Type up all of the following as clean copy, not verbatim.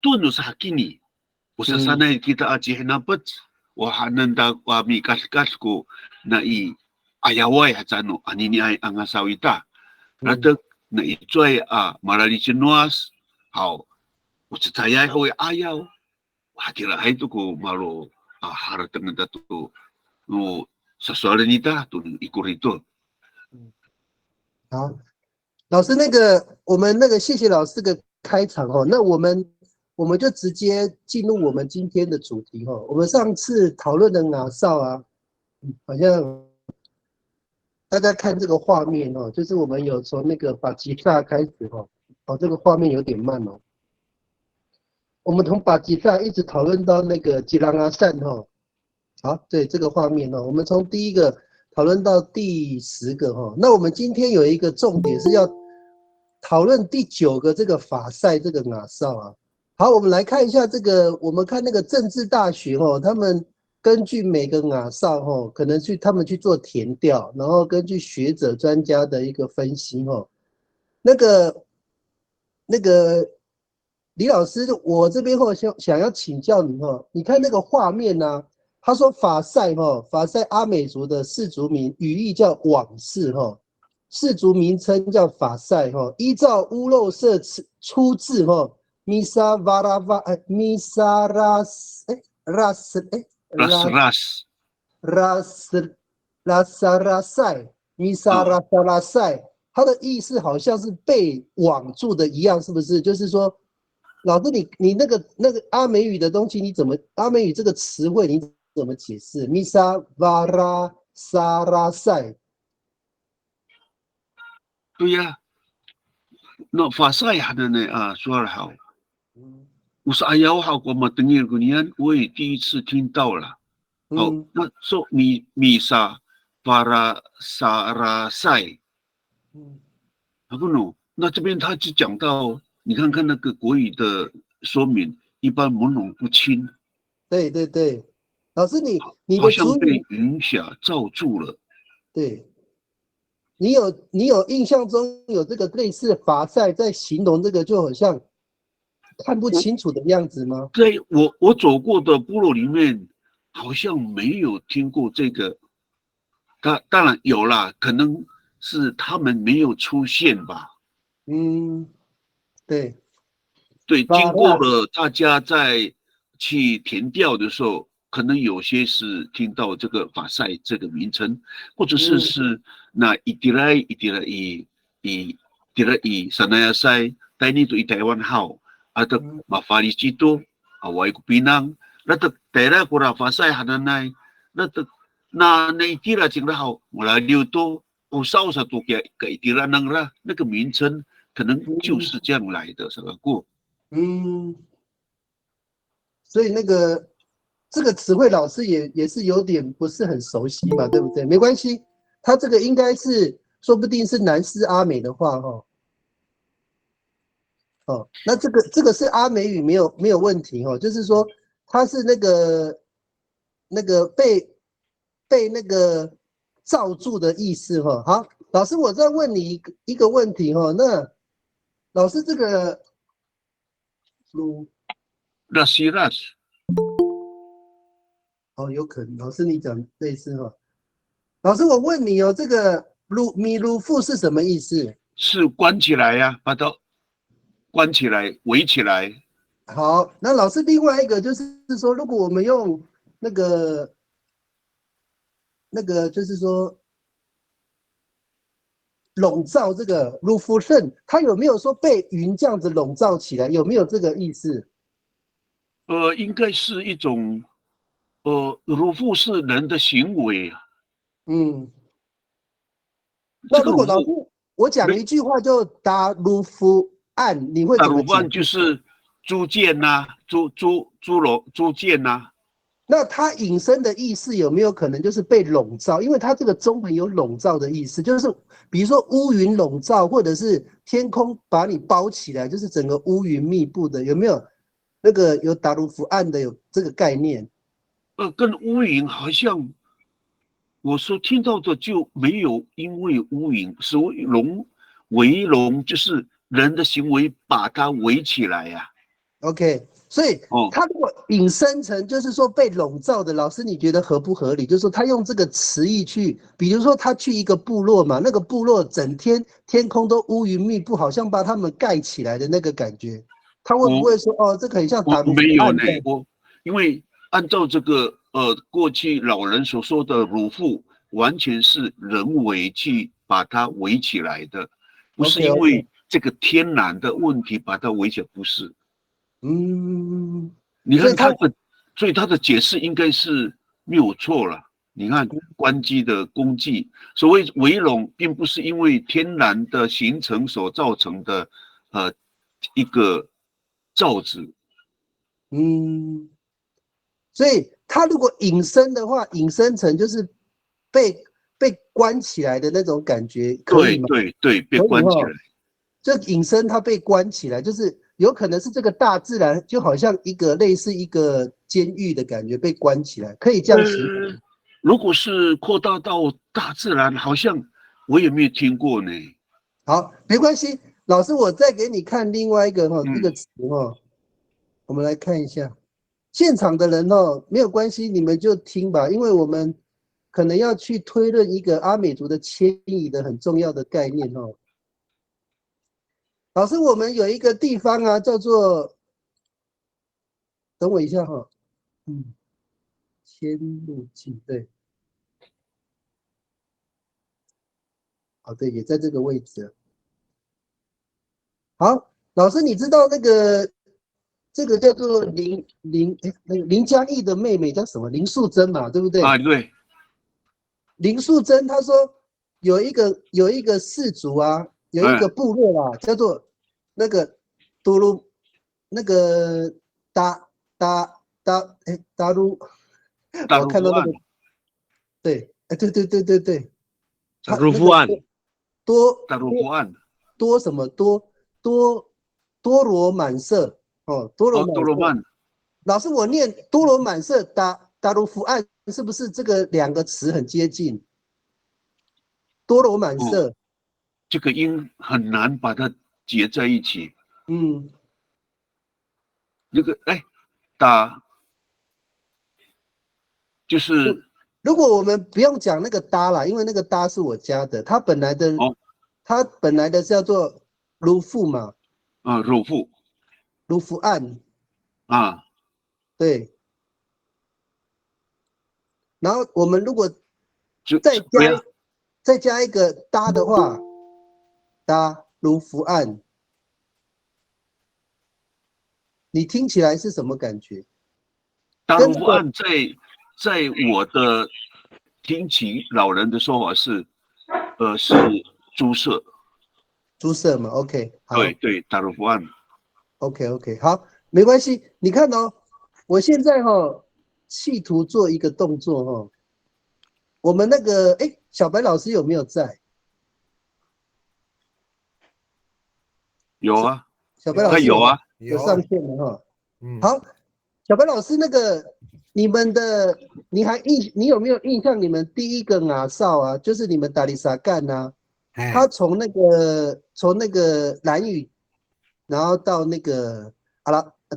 tun sa hakini. Usa sanay kita aji hinapat, wahananda wami kaskas ko na ayaway hatsano, anini ay ang asawita. Ratak na ito'y marali sinuas, how, usatayay ho'y ayaw, hatirahay to ko malo haratang na dato no sa suara nita to ikurito. 好，老师，我们谢谢老师的开场哦。那我们就直接进入我们今天的主题哦。我们上次讨论的哪少啊，好像大家看这个画面哦，就是我们有从那个巴吉萨开始哦。这个画面有点慢哦。我们从巴吉萨一直讨论到那个吉兰阿善哦。好，对这个画面哦，我们从第一个讨论到第10个哈。那我们今天有一个重点是要讨论第9个这个法赛这个哪少啊。好，我们来看一下这个，我们看那个政治大学哦，他们根据每个哪少哦，可能他们去做田调，然后根据学者专家的一个分析哦，那个李老师，我这边想要请教你哦，你看那个画面啊。他说法赛阿美族的氏族名语义叫往事氏族名称叫法赛依照乌肉社出自米沙瓦拉瓦米沙拉斯拉斯拉萨拉塞米沙拉萨拉塞，它的意思好像是被网住的一样，是不是？就是说，老师你那个阿美语的东西，阿美语这个词汇你怎么解释？米沙瓦拉萨拉塞。对呀，那法赛还的呢说得好。我说哎呀，我好过嘛，等于年我也第一次听到了。好，那说米沙瓦拉萨拉塞。不喏，那这边他就讲到，你看看那个国语的说明，一般朦胧不清。对对对。老师，你的好像被云霞罩住了。对，你有印象中有这个类似法赛在形容这个就好像看不清楚的样子吗？在我走过的部落里面，好像没有听过这个。当然有啦，可能是他们没有出现吧。对。对，经过了大家在去填调的时候。可能有些是听到这个法赛这个名称，或者是那一地来sanaya赛，带你对台湾好，ada mafari situ awai kupinang，那的带来过来法赛还能来，那一地来进来好，我来留多少多给一地来能啦，那个名称可能就是这样来的，是吧？所以这个词汇老师也是有点不是很熟悉嘛，对不对？没关系，他这个应该是说不定是南斯阿美的话那这个是阿美语没有问题就是说他是那个被那个罩住的意思好，老师，我再问你一个问题那老师这个有可能，老师你讲类似老师我问你这个米鲁富是什么意思？是关起来呀，把它关起来，围起来。好，那老师另外一个就是说，如果我们用那个就是说笼罩这个鲁夫圣，它有没有说被云这样子笼罩起来？有没有这个意思？应该是一种。鲁夫是人的行为啊。那如果老师我讲一句话就打鲁夫案，你会怎么解？打鲁夫案就是租建呐，租建呐。那它引申的意思有没有可能就是被笼罩？因为它这个中文有笼罩的意思，就是比如说乌云笼罩，或者是天空把你包起来，就是整个乌云密布的，有没有那个有打鲁夫案的有这个概念？跟乌云好像，我所听到的就没有，因为乌云是围笼，就是人的行为把它围起来呀。OK，所以他如果引申成就是说被笼罩的，老师你觉得合不合理？就是说他用这个词义去，比如说他去一个部落嘛，那个部落整天天空都乌云密布，好像把他们盖起来的那个感觉，他会不会说这个很像我没有呢，因为按照这个过去老人所说的乳腹，完全是人为去把它围起来的，不是因为这个天然的问题把它围起来，不是。你看所以他的解释应该是没有错了。你看关机的功绩，所谓围笼，并不是因为天然的形成所造成的一个罩子。所以他如果引申的话，引申成就是被关起来的那种感觉，可以吗？对，被关起来。就引申他被关起来，就是有可能是这个大自然就好像一个类似一个监狱的感觉，被关起来，可以这样形容。如果是扩大到大自然，好像我也没有听过呢。好，没关系，老师，我再给你看另外一个一个词我们来看一下。现场的人没有关系，你们就听吧，因为我们可能要去推论一个阿美族的迁移的很重要的概念老师，我们有一个地方啊，叫做，等我一下迁入境，对，对，也在这个位置。好，老师，你知道那个这个叫做林嘉义的妹妹叫什么？林素贞嘛，对不对？对。林素贞她说有一个氏族啊，有一个部落啊，叫做那个多鲁那个达鲁，我看到那个对，对，达鲁夫案，多什么多罗满色多罗满。老师，我念多罗满色达鲁夫案，是不是这个两个词很接近？多罗满色，这个音很难把它结在一起。那个就是如果我们不用讲那个搭啦，因为那个搭是我加的，它本来的叫做鲁父嘛。鲁父案对。然后我们如果再加一个搭的话，搭鲁父案，你听起来是什么感觉？达鲁夫案在我的听起老人的说法是猪舍嘛 ，OK， 好，对，达鲁夫案 ，OK， 好，没关系，你看我现在企图做一个动作我们那个小白老师有没有在？有啊，小白老师有啊，有上线了好，小白老师，那个你们的你有没有印象？你们第一个阿少啊，就是你们达里萨干啊，他从那个兰屿，然后到那个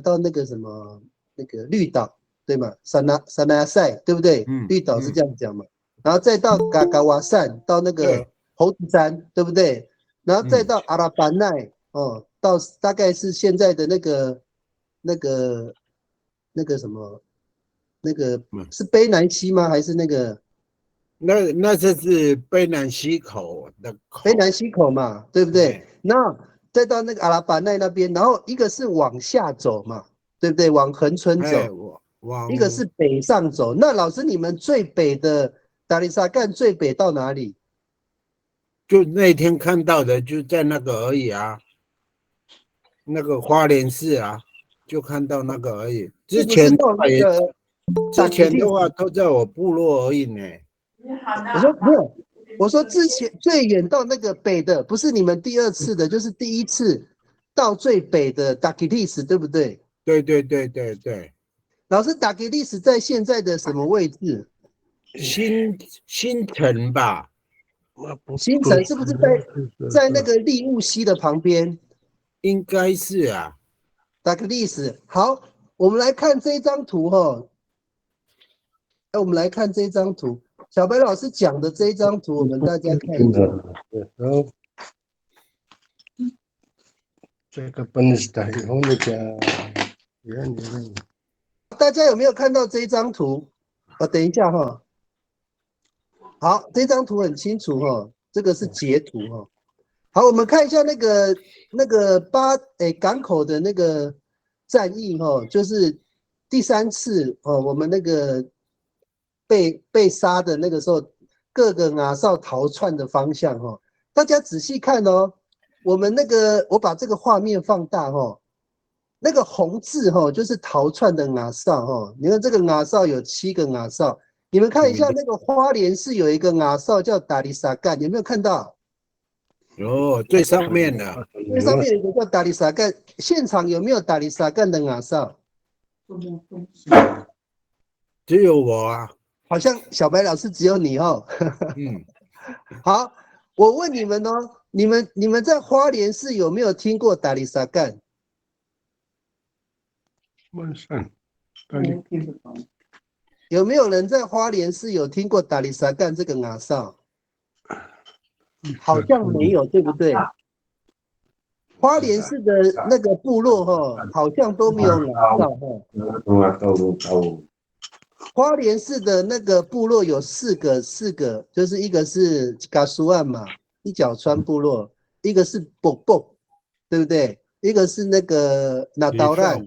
到那个什么那个绿岛，对吗？萨那亚塞，对不对？绿岛是这样讲嘛。然后再到嘎嘎瓦善，到那个猴子山，对不对？然后再到阿拉班奈到大概是现在的那个什么，那个是卑南溪吗？还是那个？那是卑南溪口的口。卑南溪口嘛，对不对？那再到那个阿拉巴奈那边，然后一个是往下走嘛，对不对？往恒春走，一个是北上走。那老师，你们最北的达里萨干最北到哪里？就那天看到的，就在那个而已啊，那个花莲市啊，就看到那个而已。之前的话都在我部落而已呢。我说没有，我说之前最远到那个北的，不是你们第二次的，就是第一次到最北的达吉利斯，对不对？对。老师，达吉利斯在现在的什么位置？新城吧？新城是不是在那个利物溪的旁边？应该是啊。达吉利斯好，我们来看这张图哈。我们来看这张图，小白老师讲的这张图，我们大家看一下。然后这个本是的，以后那个大家有没有看到这张图？等一下哈。好，这张图很清楚哈，这个是截图哈。好，我们看一下那个港口的那个战役哈，就是第3次哦，我们那个被杀的那个时候，各个nga哨逃窜的方向哈，大家仔细看哦。我把这个画面放大哈，那个红字哈就是逃窜的nga哨哈。你看这个nga哨有7个nga哨，你们看一下那个花莲市有一个nga哨叫达里萨干，有没有看到？有，最上面的，最上面有一个叫达里萨干，现场有没有达里萨干的nga哨？只有我啊。好像小白老师只有你哦。好，我问你们哦，你们在花莲市有没有听过达里萨干？有没有人在花莲市有听过达里萨干这个nga哨？好像没有，对不对？花莲市的那个部落好像都没有nga哨花莲市的那个部落有四个，就是一个是嘎苏岸嘛，一角川部落，一个是卜卜，对不对？一个是那个那刀烂，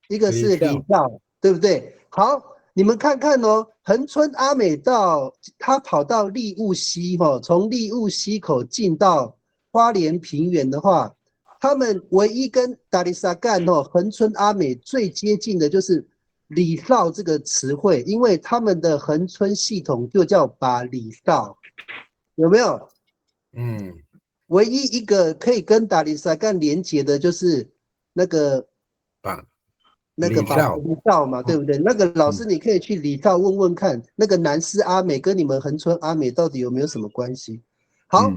一个是李道，对不对？好，你们看看哦，恒春阿美道他跑到利雾溪从利雾溪口进到花莲平原的话，他们唯一跟达里萨干恒春阿美最接近的就是里道这个词汇，因为他们的恒春系统就叫把里道，有没有？唯一一个可以跟达里萨干连结的就是那个把里道嘛，对不对？那个老师你可以去里道问问看，那个南斯阿美跟你们恒春阿美到底有没有什么关系？好，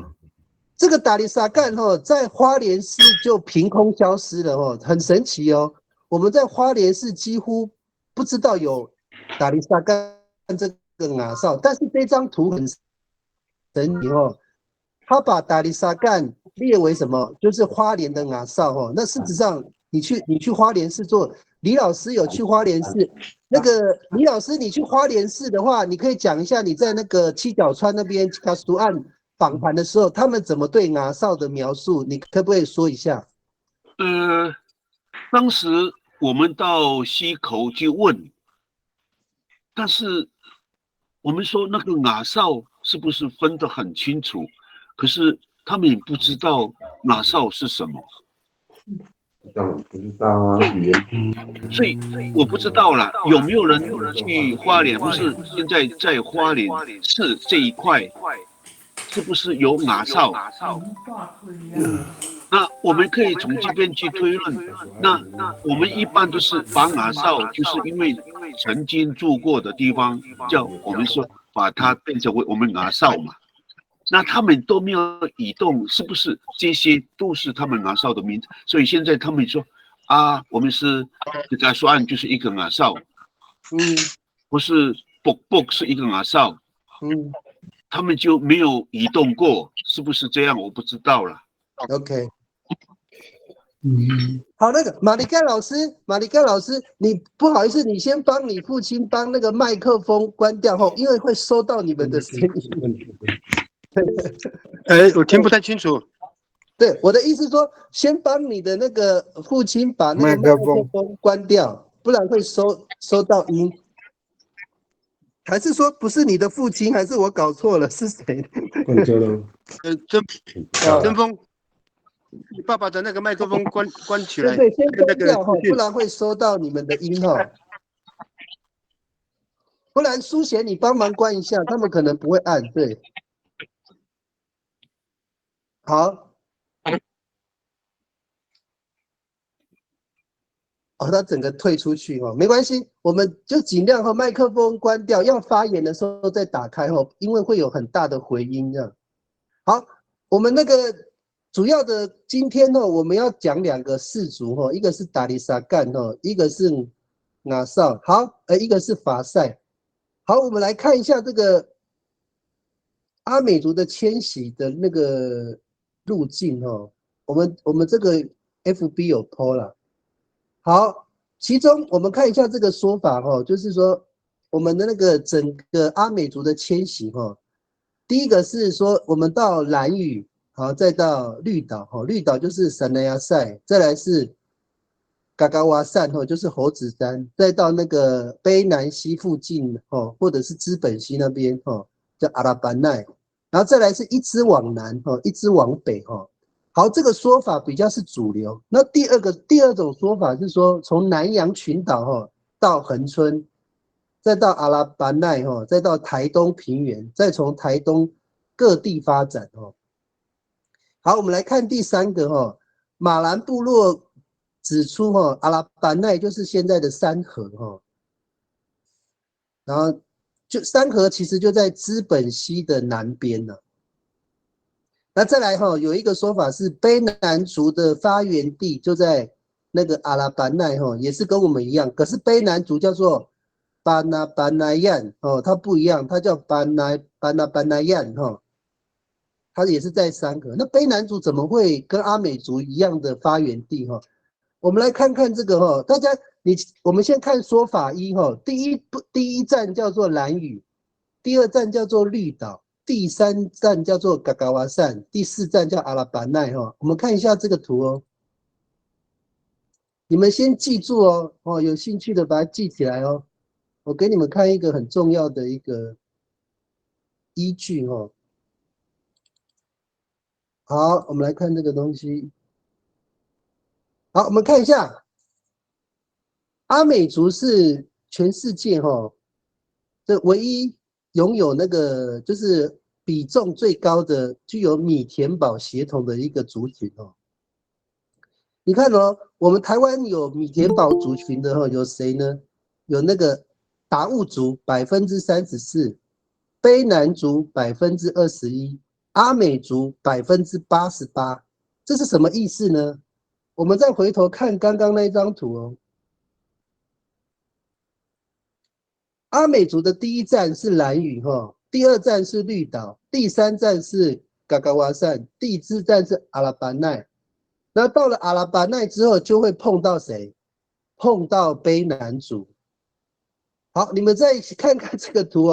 这个达里萨干在花莲市就凭空消失了很神奇哦。我们在花莲市几乎不知道有达里萨干这个nga哨，但是这张图很神奇他把达里萨干列为什么？就是花莲的nga哨那事实上，你去花莲市做，李老师有去花莲市。那个李老师，你去花莲市的话，你可以讲一下你在那个七角川那边卡苏岸访谈的时候，他们怎么对nga哨的描述？你可不可以说一下？当时我们到溪口去问，但是我们说那个nga哨是不是分得很清楚？可是他们也不知道nga哨是什么。不知道啊，所以我不知道啦，有没有人去花莲？不是现在在花莲市这一块，是不是有nga哨？那我们可以从这边去推论。那我们一般都是把nga哨，就是因为曾经住过的地方，叫我们说把它变成为我们nga哨嘛。那他们都没有移动，是不是这些都是他们nga哨的名字？所以现在他们说啊，我们是这个说案就是一个nga哨，不是卜卜是一个nga哨，他们就没有移动过，是不是这样？我不知道了。OK， 好，那个马里盖老师，你不好意思，你先帮你父亲帮那个麦克风关掉因为会收到你们的声音。我听不太清楚。对，我的意思说，先帮你的那个父亲把那个麦克风关掉，不然会收到音。还是说不是你的父亲？还是我搞错了？是谁？关掉了。真风，你爸爸的那个麦克风关起来。对，先关掉不然会收到你们的音不然书贤你帮忙关一下，他们可能不会按。对。好，他整个退出去没关系，我们就尽量麦克风关掉，要发言的时候再打开因为会有很大的回音这样。好，我们那个主要的今天我们要讲2个氏族一个是达里萨干一个是纳绍，好，一个是法塞。好，我们来看一下这个阿美族的迁徙的那个路径我们这个 FB 有 po 了。好，其中我们看一下这个说法就是说我们的那个整个阿美族的迁徙第一个是说我们到兰屿，好，再到绿岛绿岛就是散内亚塞，再来是嘎嘎瓦善就是猴子山，再到那个卑南溪附近或者是资本溪那边叫阿拉班奈，然后再来是一支往南一支往北好，这个说法比较是主流。那第二种说法是说从南洋群岛到恒春，再到阿拉班奈再到台东平原，再从台东各地发展好，我们来看第3个马兰部落指出阿拉班奈就是现在的三河然后就三河其实就在资本溪的南边呢。那再来有一个说法是卑南族的发源地就在那个阿拉班奈也是跟我们一样，可是卑南族叫做巴拿巴奈yan它不一样，它叫巴拿奈yan它也是在三河。那卑南族怎么会跟阿美族一样的发源地我们来看看这个大家我们先看说法一第一站叫做兰屿，第2站叫做绿岛，第3站叫做嘎嘎瓦善，第4站叫阿拉班奈我们看一下这个图你们先记住有兴趣的把它记起来我给你们看一个很重要的一个依据好，我们来看这个东西。好，我们看一下，阿美族是全世界这唯一拥有那个就是比重最高的具有米田堡血统的一个族群你看我们台湾有米田堡族群的有谁呢？有那个达悟族34%，卑南族21%，阿美族88%，这是什么意思呢？我们再回头看刚刚那张图阿美族的第1站是兰屿第2站是绿岛，第3站是嘎嘎瓦善，第4站是阿拉班奈。那到了阿拉班奈之后，就会碰到谁？碰到卑南族。好，你们再看看这个图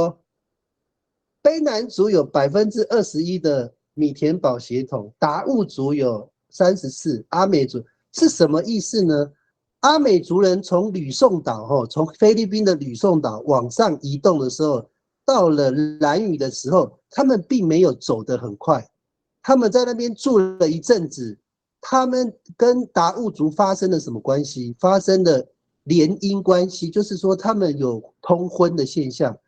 卑南族有21%的米田堡血统，达悟族有34%，阿美族是什么意思呢？阿美族人从吕宋岛从菲律宾的吕宋岛往上移动的时候，到了兰屿的时候，他们并没有走得很快，他们在那边住了一阵子，他们跟达悟族发生了什么关系？发生了联姻关系，就是说他们有通婚的现象，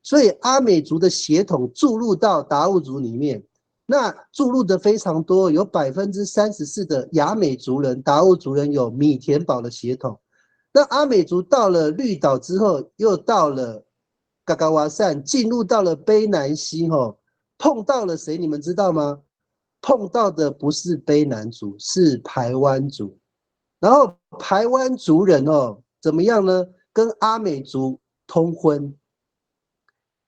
所以阿美族的血统注入到达悟族里面。那注入的非常多，有34%的亚美族人、达悟族人有米田堡的血统。那阿美族到了绿岛之后，又到了嘎嘎瓦善，进入到了卑南溪碰到了谁？你们知道吗？碰到的不是卑南族，是排湾族。然后排湾族人怎么样呢？跟阿美族通婚。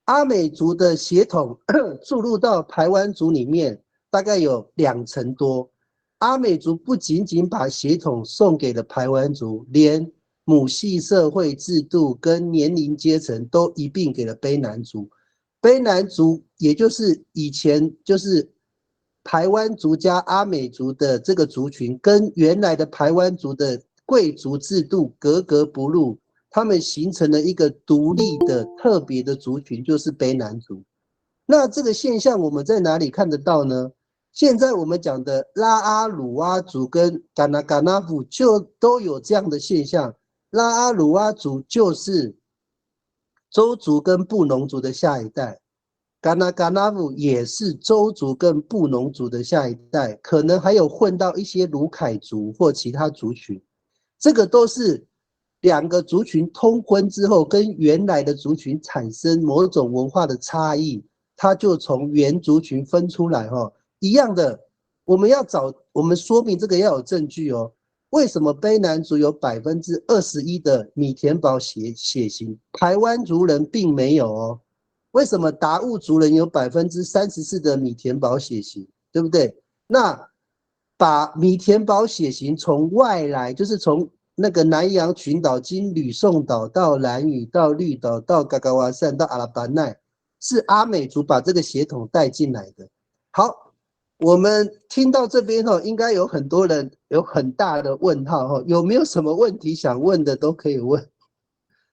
阿美族的血统注入到排湾族里面，大概有20%多。阿美族不仅仅把血统送给了排湾族，连母系社会制度跟年龄阶层都一并给了卑南族。卑南族也就是以前就是排湾族加阿美族的这个族群，跟原来的排湾族的贵族制度格格不入。他们形成了一个独立的特别的族群，就是卑南族。那这个现象我们在哪里看得到呢？现在我们讲的拉阿鲁哇族跟嘎纳嘎纳夫就都有这样的现象。拉阿鲁哇族就是周族跟布农族的下一代，嘎纳嘎纳夫也是周族跟布农族的下一代，可能还有混到一些鲁凯族或其他族群。这个都是2个族群通婚之后，跟原来的族群产生某种文化的差异，它就从原族群分出来一样的，我们说明这个要有证据哦。为什么卑南族有21%的米田堡血型，台湾族人并没有哦？为什么达悟族人有34%的米田堡血型，对不对？那把米田堡血型从外来，就是从那个南洋群岛经吕宋岛到兰屿到绿岛到嘎嘎瓦善到阿拉巴奈，是阿美族把这个血统带进来的。好。我们听到这边应该有很多人有很大的问号有没有什么问题想问的都可以问。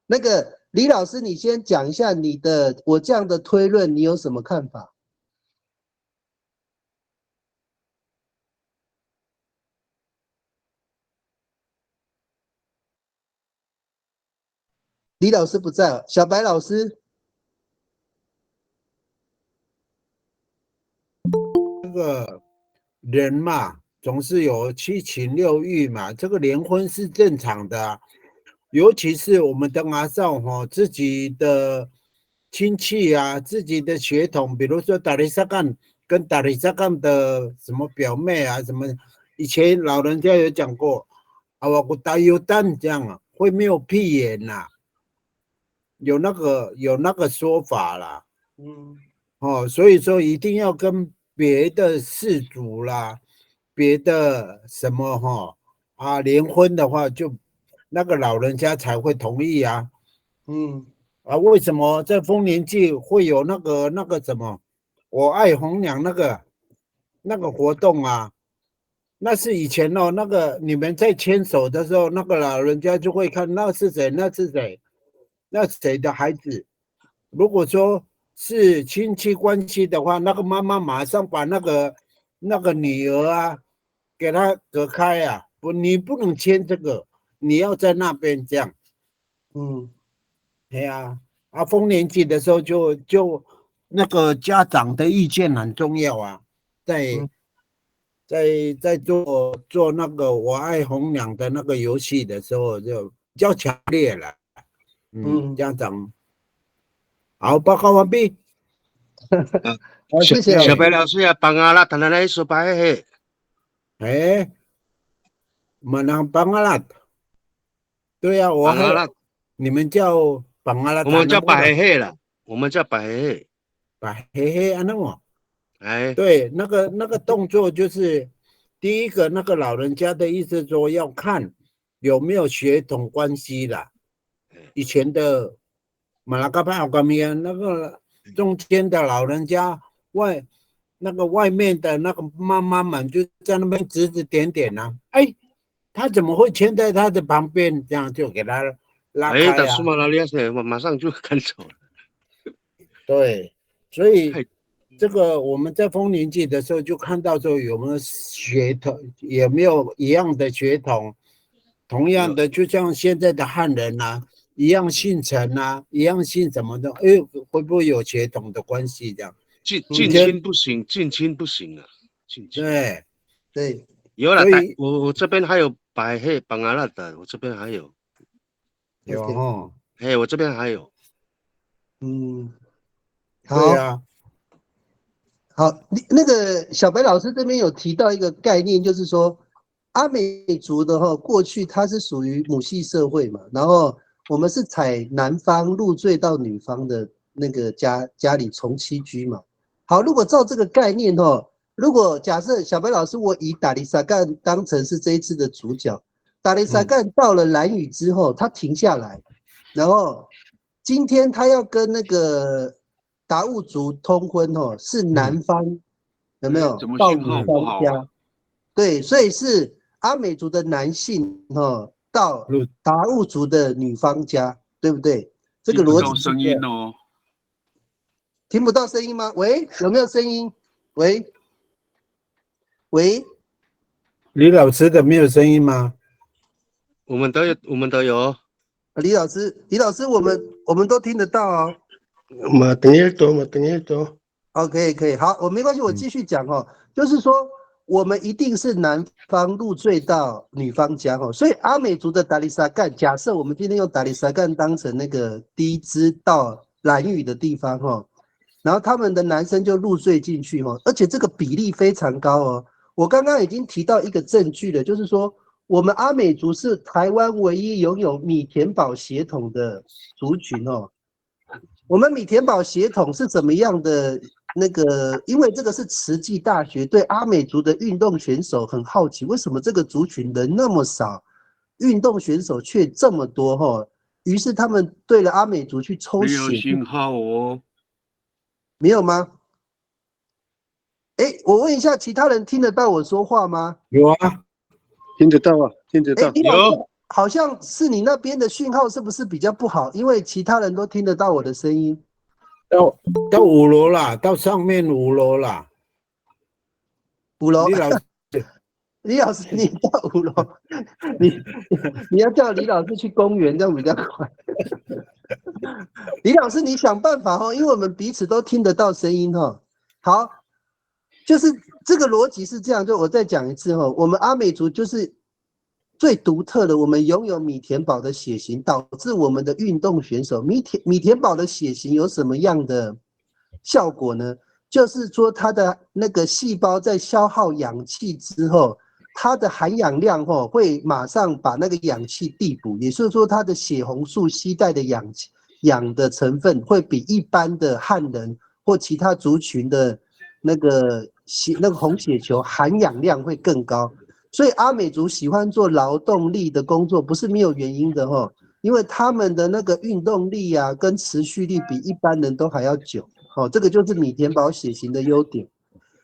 那个李老师，你先讲一下我这样的推论，你有什么看法？李老师不在了，小白老师。这个人嘛，总是有7情6欲嘛，这个联婚是正常的啊。尤其是我们的阿少自己的亲戚啊，自己的血统，比如说达里萨干跟达里萨干的什么表妹啊，什么以前老人家有讲过，我大有蛋这样啊，会没有屁眼呐，有那个说法啦。所以说一定要跟别的氏族啦，别的什么联婚的话，就那个老人家才会同意啊。为什么在丰年祭会有那个什么我爱红娘那个活动啊？那是以前那个你们在牵手的时候，那个老人家就会看那是谁，那是谁，那谁的孩子。如果说是亲戚关系的话，那个妈妈马上把那个女儿啊给她隔开啊，你不能牵这个，你要在那边这样。对啊，丰年祭的时候就那个家长的意见很重要啊，在做那个我爱红娘的那个游戏的时候就比较强烈了。家长。好，报告完毕。谢谢小白老师呀，帮阿拉谈来说白嘿。mana Bangalat？ 对呀，你们叫Bangalat， 我们叫白黑了，我们叫白黑。白黑啊，那么，哎，对，那个动作就是第一个，那个老人家的意思说要看有没有血统关系啦。以前的马拉嘎巴奥嘎米安那个中间的老人家那个外面的那个妈妈们就在那边指指点点啊，哎，他怎么会牵在他的旁边？这样就给他拉开啊。打苏马拉利亚是马上就赶走了。对，所以这个我们在丰年祭的时候就看到说有没有血统，有没有一样的血统，同样的就像现在的汉人啊，一样姓陈啊，一样姓什么的，会不会有血统的关系这样？近亲不行，近亲不行啊，近亲。对，有了，我这边还有白黑绑阿拉的，我这边还有。有哈，我这边还有。好，对啊，好，那个小白老师这边有提到一个概念，就是说阿美族的过去它是属于母系社会嘛，然后我们是采男方入赘到女方的那个家里从妻居嘛。好，如果照这个概念如果假设小白老师我以达里萨干当成是这一次的主角，达里萨干到了兰屿之后，他停下来，然后今天他要跟那个达悟族通婚是男方有没有到女方家？对，所以是阿美族的男性到达悟族的女方家，对不对？这个逻辑是声音哦，听不到声音吗？喂，有没有声音？喂，李老师的没有声音吗？我们都有。李老师，我们都听得到哦。OK， 可以，好，我没关系，我继续讲就是说，我们一定是男方入赘到女方家所以阿美族的达里萨干，假设我们今天用达里萨干当成那个第一支到兰屿的地方然后他们的男生就入赘进去而且这个比例非常高我刚刚已经提到一个证据了，就是说我们阿美族是台湾唯一拥有米田堡血统的族群哦。我们米田堡血统是怎么样的？那个，因为这个是慈济大学对阿美族的运动选手很好奇，为什么这个族群人那么少，运动选手却这么多哈？于是他们对了阿美族去抽没有血，信号哦。没有吗？哎，我问一下，其他人听得到我说话吗？有啊，听得到啊，听得哎，到。李老师，好像是你那边的讯号是不是比较不好？因为其他人都听得到我的声音。到5楼啦，到上面5楼啦。5楼，李老师，李老师，你到5楼，你要叫李老师去公园，这样比较快。李老师，你想办法哦，因为我们彼此都听得到声音哦。好，就是这个逻辑是这样，就我再讲一次哦，我们阿美族就是最独特的，我们拥有米田堡的血型，导致我们的运动选手米田堡的血型有什么样的效果呢？就是说它的那个细胞在消耗氧气之后，它的含氧量会马上把那个氧气递补，也就是说它的血红素携带的氧的成分会比一般的汉人或其他族群的那个红血球含氧量会更高。所以阿美族喜欢做劳动力的工作，不是没有原因的因为他们的那个运动力啊跟持续力比一般人都还要久。这个就是米田堡血型的优点。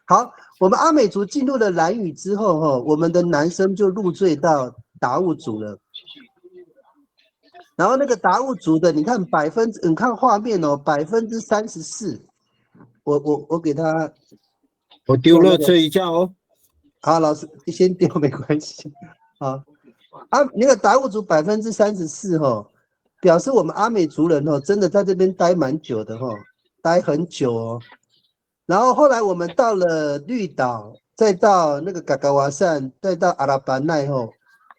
好，我们阿美族进入了兰屿之后我们的男生就入赘到达悟族了。然后那个达悟族的，你看你看画面34%，我给他，我丢了这一下哦。好，老师你先丢没关系。好，那个达悟族34%表示我们阿美族人真的在这边待蛮久的待很久哦。然后后来我们到了绿岛，再到那个嘎嘎瓦善，再到阿拉巴奈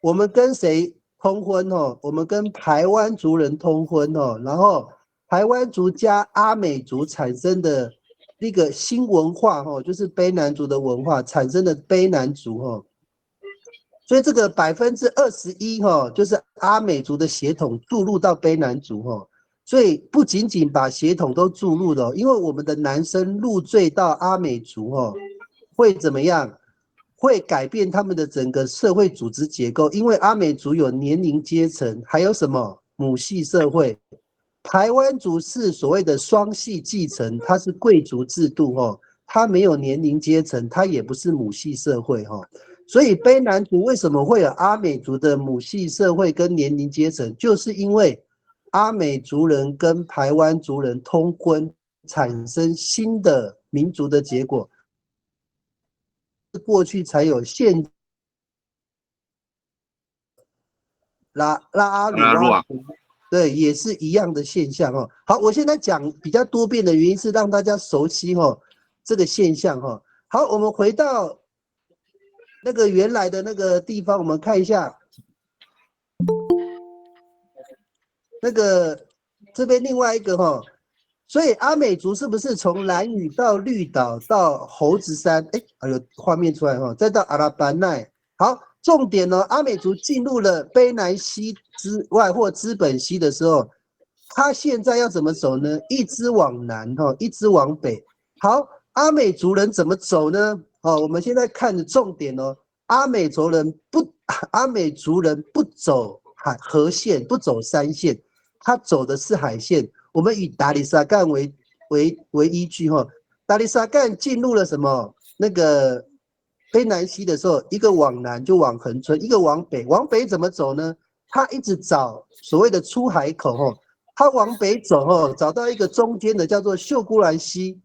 我们跟谁通婚我们跟排湾族人通婚然后排湾族加阿美族产生的那个新文化就是卑南族的文化产生的卑南族所以这个21%就是阿美族的血统注入到卑南族所以不仅仅把血统都注入了，因为我们的男生入赘到阿美族会怎么样？会改变他们的整个社会组织结构，因为阿美族有年龄阶层，还有什么母系社会。台湾族是所谓的双系继承，它是贵族制度它没有年龄阶层，它也不是母系社会所以卑南族为什么会有阿美族的母系社会跟年龄阶层，就是因为阿美族人跟排湾族人通婚，产生新的民族的结果。过去才有现拉阿鲁哇族，对，也是一样的现象好，我现在讲比较多变的原因是让大家熟悉这个现象好，我们回到那个原来的那个地方，我们看一下那个这边另外一个所以阿美族是不是从兰屿到绿岛到猴子山？哎呦，画面出来再到阿拉巴奈。好，重点阿美族进入了卑南溪之外或资本溪的时候，他现在要怎么走呢？一直往南一直往北。好，阿美族人怎么走呢？我们现在看的重点阿美族人不走河线，不走山线，他走的是海线。我们以达里萨干为依据达里萨干进入了什么那个卑南溪的时候，一个往南就往恒春，一个往北怎么走呢？他一直找所谓的出海口他往北走找到一个中间的叫做秀姑兰溪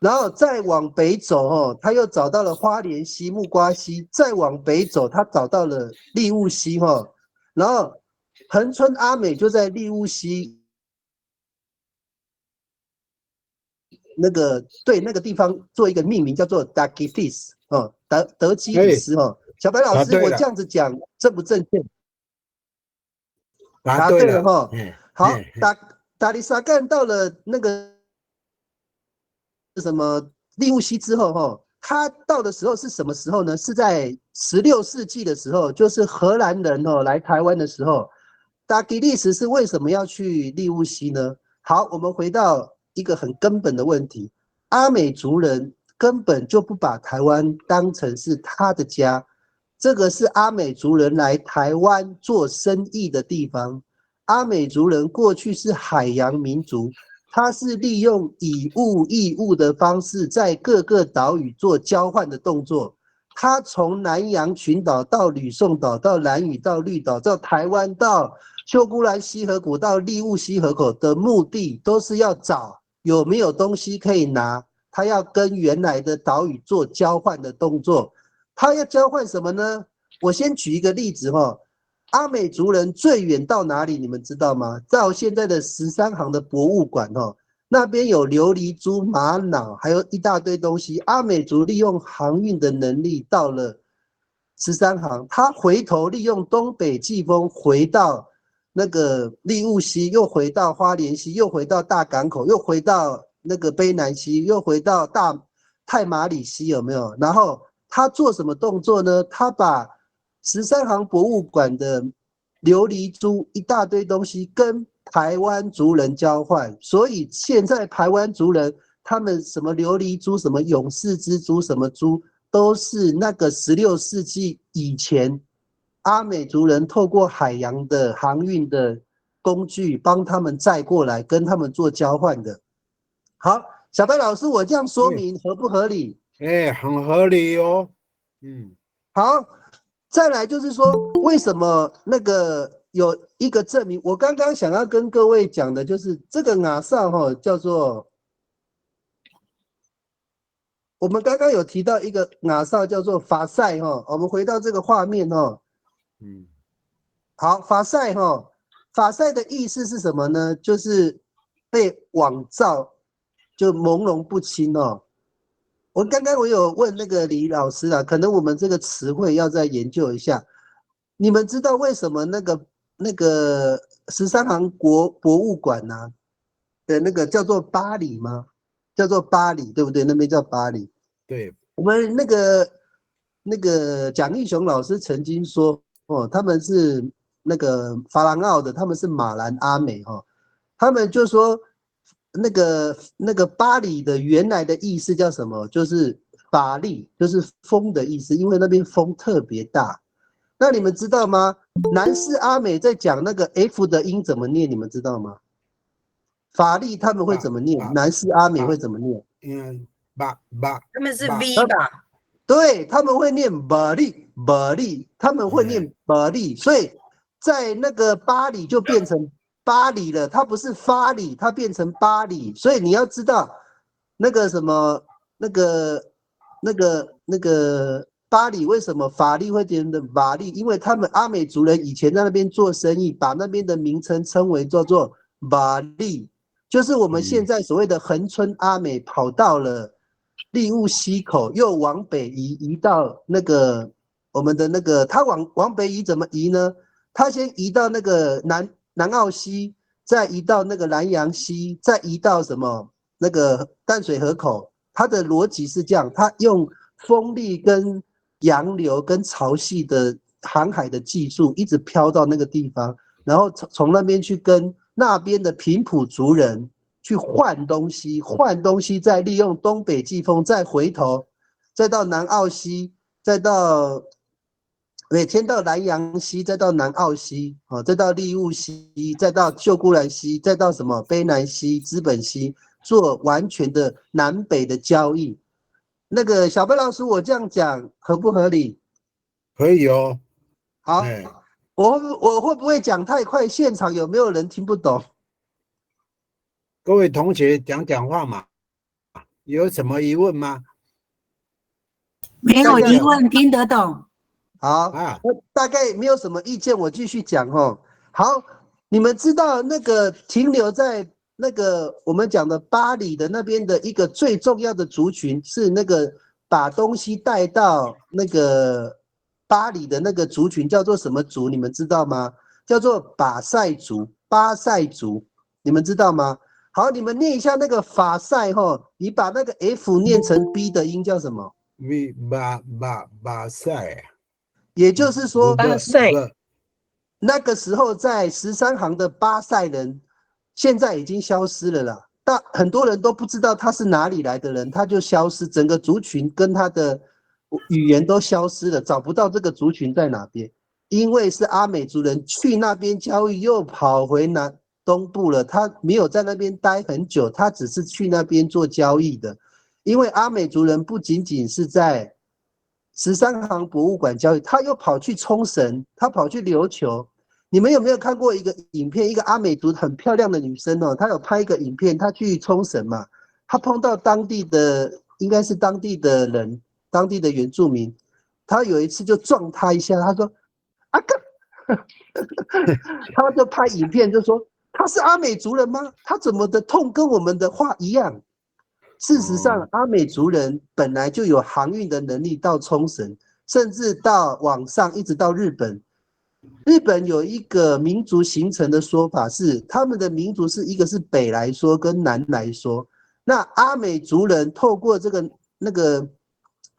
然后再往北走他又找到了花莲溪、木瓜溪，再往北走他找到了利雾溪然后恒春阿美就在利雾溪那个对那个地方做一个命名，叫做 Dakitis 德基里斯小白老师，我这样子讲正不正确？答对了好，达里萨干到了那个什么利雾溪之后他到的时候是什么时候呢？是在16世纪的时候，就是荷兰人来台湾的时候。大吉利什是为什么要去利乌西呢？好，我们回到一个很根本的问题，阿美族人根本就不把台湾当成是他的家，这个是阿美族人来台湾做生意的地方。阿美族人过去是海洋民族，他是利用以物易物的方式，在各个岛屿做交换的动作。他从南洋群岛到吕宋岛，到兰屿，到绿岛，到台湾，到秀姑兰溪河谷，到利乌溪河口的目的，都是要找有没有东西可以拿。他要跟原来的岛屿做交换的动作。他要交换什么呢？我先举一个例子阿美族人最远到哪里？你们知道吗？到现在的13行的博物馆那边有琉璃珠、玛瑙，还有一大堆东西。阿美族利用航运的能力到了13行，他回头利用东北季风回到那个利乌溪，又回到花莲溪，又回到大港口，又回到那个卑南溪，又回到太马里溪，有没有？然后他做什么动作呢？他把13行博物馆的琉璃珠一大堆东西跟台湾族人交换，所以现在台湾族人他们什么琉璃珠、什么勇士之珠、什么珠，都是那个16世纪以前阿美族人透过海洋的航运的工具帮他们载过来，跟他们做交换的。好，小白老师，我这样说明合不合理？很合理哦。好，再来就是说，为什么那个有一个证明？我刚刚想要跟各位讲的就是这个亚绍叫做，我们刚刚有提到一个亚绍叫做法塞我们回到这个画面好，法塞法塞的意思是什么呢？就是被网罩，就朦胧不清我刚刚有问那个李老师可能我们这个词汇要再研究一下。你们知道为什么那个13行博物馆的那个叫做巴黎吗？叫做巴黎，对不对？那边叫巴黎。对，我们那个蒋义雄老师曾经说他们是那个法兰奥的，他们是马兰阿美他们就说那个巴黎的原来的意思叫什么？就是法力，就是风的意思，因为那边风特别大。那你们知道吗？南势阿美在讲那个 F 的音怎么念，你们知道吗？法力他们会怎么念？南势阿美会怎么念？他们是 V 吧？对，他们会念巴黎，他们会念巴黎，所以在那个巴黎就变成巴黎了，它不是发里，它变成巴黎。所以你要知道那个什么那个巴黎为什么法力会变成法力？因为他们阿美族人以前在那边做生意，把那边的名称称为叫做法力，就是我们现在所谓的恒春阿美跑到了利乌溪口，又往北移到那个我们的那个，他往北移怎么移呢？他先移到那个南澳溪，再移到那个南洋溪，再移到什么那个淡水河口。他的逻辑是这样，他用风力跟洋流跟潮汐的航海的技术，一直飘到那个地方，然后从那边去跟那边的平埔族人去换东西，再利用东北季风，再回头，再到南澳溪，再到每天到南洋溪，再到南澳溪，再到利乌溪，再到秀姑兰溪，再到什么卑南溪、资本溪，做完全的南北的交易。那个小白老师，我这样讲合不合理？可以哦。好，我会不会讲太快？现场有没有人听不懂？各位同学讲话嘛，有什么疑问吗？没有疑问，听得懂。好，大概没有什么意见，我继续讲好，你们知道那个停留在那个我们讲的巴黎的那边的一个最重要的族群是那个把东西带到那个巴黎的那个族群叫做什么族？你们知道吗？叫做巴塞族，你们知道吗？好，你们念一下那个法塞你把那个 F 念成 B 的音叫什么？巴塞，也就是说，巴塞那个时候在13行的巴塞人，现在已经消失了啦。但很多人都不知道他是哪里来的人，他就消失，整个族群跟他的语言都消失了，找不到这个族群在哪边。因为是阿美族人去那边交易，又跑回东部了，他没有在那边待很久，他只是去那边做交易的。因为阿美族人不仅仅是在13行博物馆交易，他又跑去冲绳，他跑去琉球。你们有没有看过一个影片？一个阿美族很漂亮的女生哦，她有拍一个影片，她去冲绳嘛，她碰到当地的，应该是当地的人，当地的原住民，她有一次就撞她一下，她说：“啊哥。”他就拍影片就说：“他是阿美族人吗？他怎么的痛跟我们的话一样？”事实上，阿美族人本来就有航运的能力到冲绳，甚至到往上一直到日本。日本有一个民族形成的说法是，他们的民族是一个是北来说跟南来说。那阿美族人透过这个那个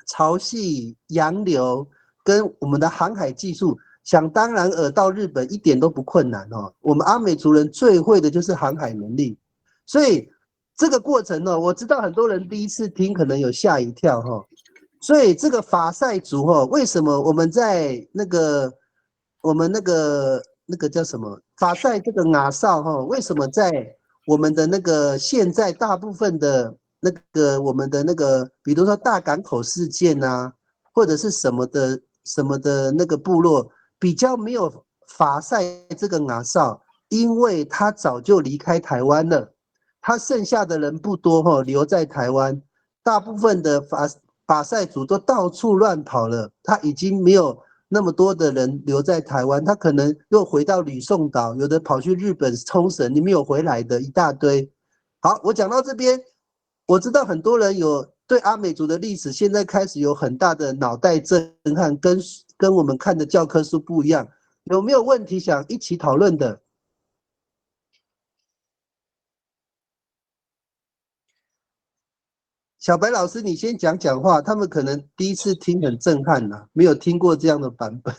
潮汐、洋流跟我们的航海技术，想当然尔到日本一点都不困难哦。我们阿美族人最会的就是航海能力，所以这个过程呢，我知道很多人第一次听可能有吓一跳哈。所以这个法塞族哈，为什么我们在我们那个叫什么法塞这个雅绍哈，为什么在我们的那个现在大部分的那个我们的那个，比如说大港口事件啊，或者是什么的那个部落，比较没有法塞这个雅绍，因为他早就离开台湾了，他剩下的人不多哈，留在台湾，大部分的法塞族都到处乱跑了，他已经没有那么多的人留在台湾，他可能又回到吕宋岛，有的跑去日本冲绳，你没有回来的一大堆。好，我讲到这边，我知道很多人有对阿美族的历史现在开始有很大的脑袋震撼，跟我们看的教科书不一样，有没有问题想一起讨论的？小白老师，你先讲讲话，他们可能第一次听很震撼呐，没有听过这样的版本。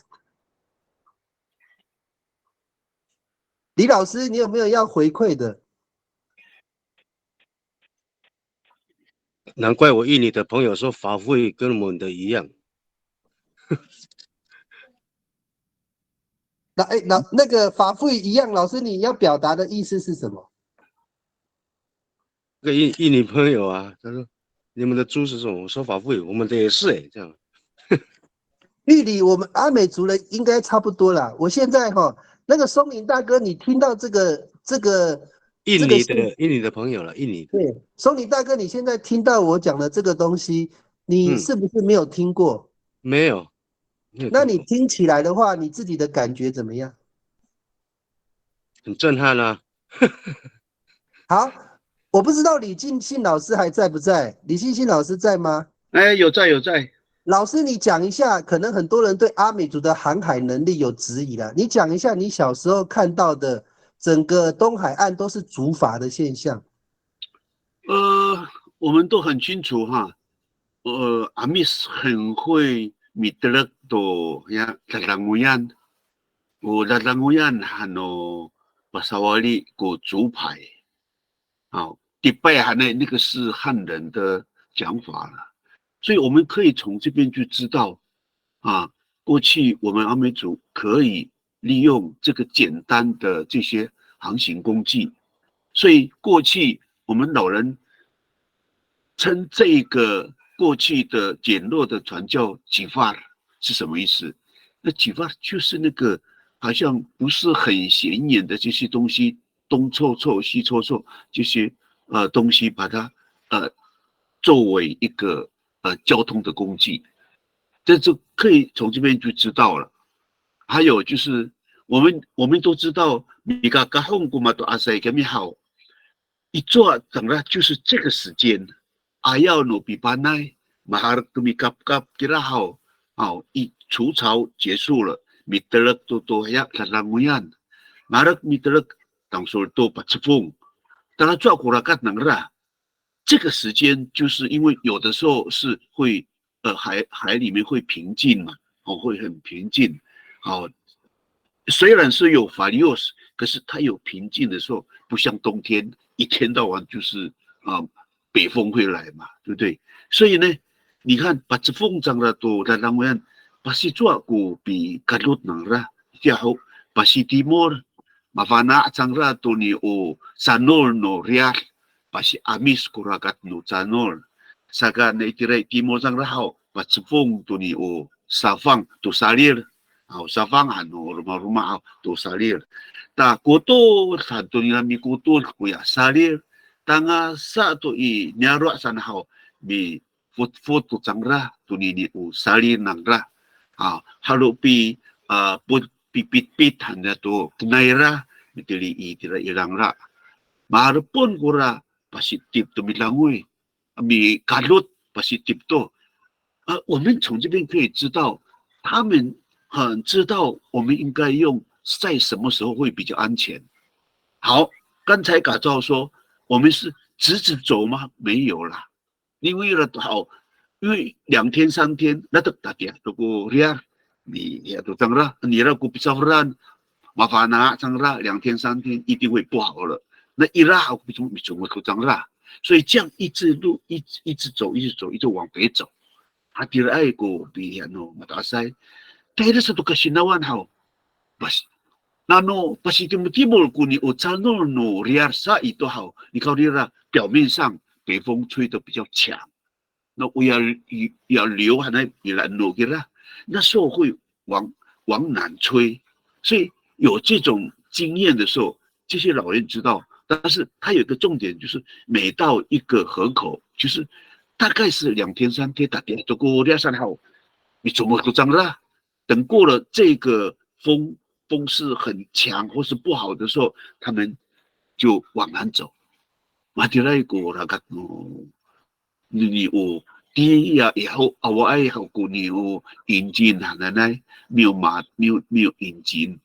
李老师，你有没有要回馈的？难怪我印尼的朋友说法会跟我们的一样。那个法会一样，老师你要表达的意思是什么？这个印尼朋友啊，他说你们的猪是什么？我说法会，我们的也是这样。玉里，我们阿美族人应该差不多啦。我现在那个松林大哥，你听到这个印尼的朋友了，印尼的。对，松林大哥，你现在听到我讲的这个东西，你是不是没有听过？没有。那你听起来的话，你自己的感觉怎么样？很震撼啊！好，我不知道李敬信老师还在不在？李敬信老师在吗？哎，有在。老师，你讲一下，可能很多人对阿美族的航海能力有质疑了。你讲一下你小时候看到的整个东海岸都是竹筏的现象。我们都很清楚哈。阿密斯很会米德勒多呀，lalanguyan，我lalanguyan巴萨瓦利过竹排，好，迪拜还那个是汉人的讲法了。所以我们可以从这边就知道，过去我们阿美族可以利用这个简单的这些航行工具，所以过去我们老人称这个过去的简陋的船叫吉法是什么意思？那吉法就是那个好像不是很显眼的这些东西，东凑凑西凑凑这些东西，把它作为一个交通的工具，这就可以从这边就知道了。还有就是我们都知道，米嘎嘎红古马多阿塞格米好，一做等了就是这个时间，要努比巴奈马哈尔杜米嘎嘎吉拉好，一除潮结束了，米德勒多呀卡拉木yan，马尔米德勒当说都把吃风，当然做过了干能了。这个时间就是因为有的时候是会海里面会平静嘛，会很平静，虽然是有法利奥斯，可是它有平静的时候，不像冬天一天到晚就是北风会来嘛，对不对？所以呢，你看把这风筝了都在那边，把西做过比卡路能啦，然后把西提莫麻烦那张啦都你哦sanol no real，把西阿米斯库拉格no sanol，saga那tirai提莫张啦好，把这风都你哦沙方都沙列了。sa fangan o rumah-rumah to salir. Ta koto santo ni mi koto kuya salir. Tanga sa to I nyaro san hao mi foto changra to ni u salir nangra. Halo pi pipit hanya to knaira mitili I tira ilangra. Maharapon kura pasitip to milangui. Mi kalot pasitip to. 我们从这边可以知道他们很知道我们应该用在什么时候会比较安全。好，刚才改造说我们是直走吗？没有啦，因为2天3天那都打点都过liar，你都当然你要过比较难，麻烦拿当然2天3天一定会不好了。那一拉好比怎么可当然，所以这样一直走，一直往北走。Hadir ay ko bihano matasay. Dahil sa to kasinawan how. Bas nano pasitimutibol ko ni Otsano no riarsa ito how. 你看rira 表面上北风吹得比较强，那我要流还能也来挪给啦，那时候会往南吹，所以有这种经验的时候，这些老人知道。但是他有一个重点，就是每到一个河口，就是大概是2天3天打点都过2、3号，你怎么都这样啦？等过了这个风势很强或是不好的时候，他们就往南走。马蒂来过那个你我第一呀以后我爱好过你我引擎奶奶没有引擎，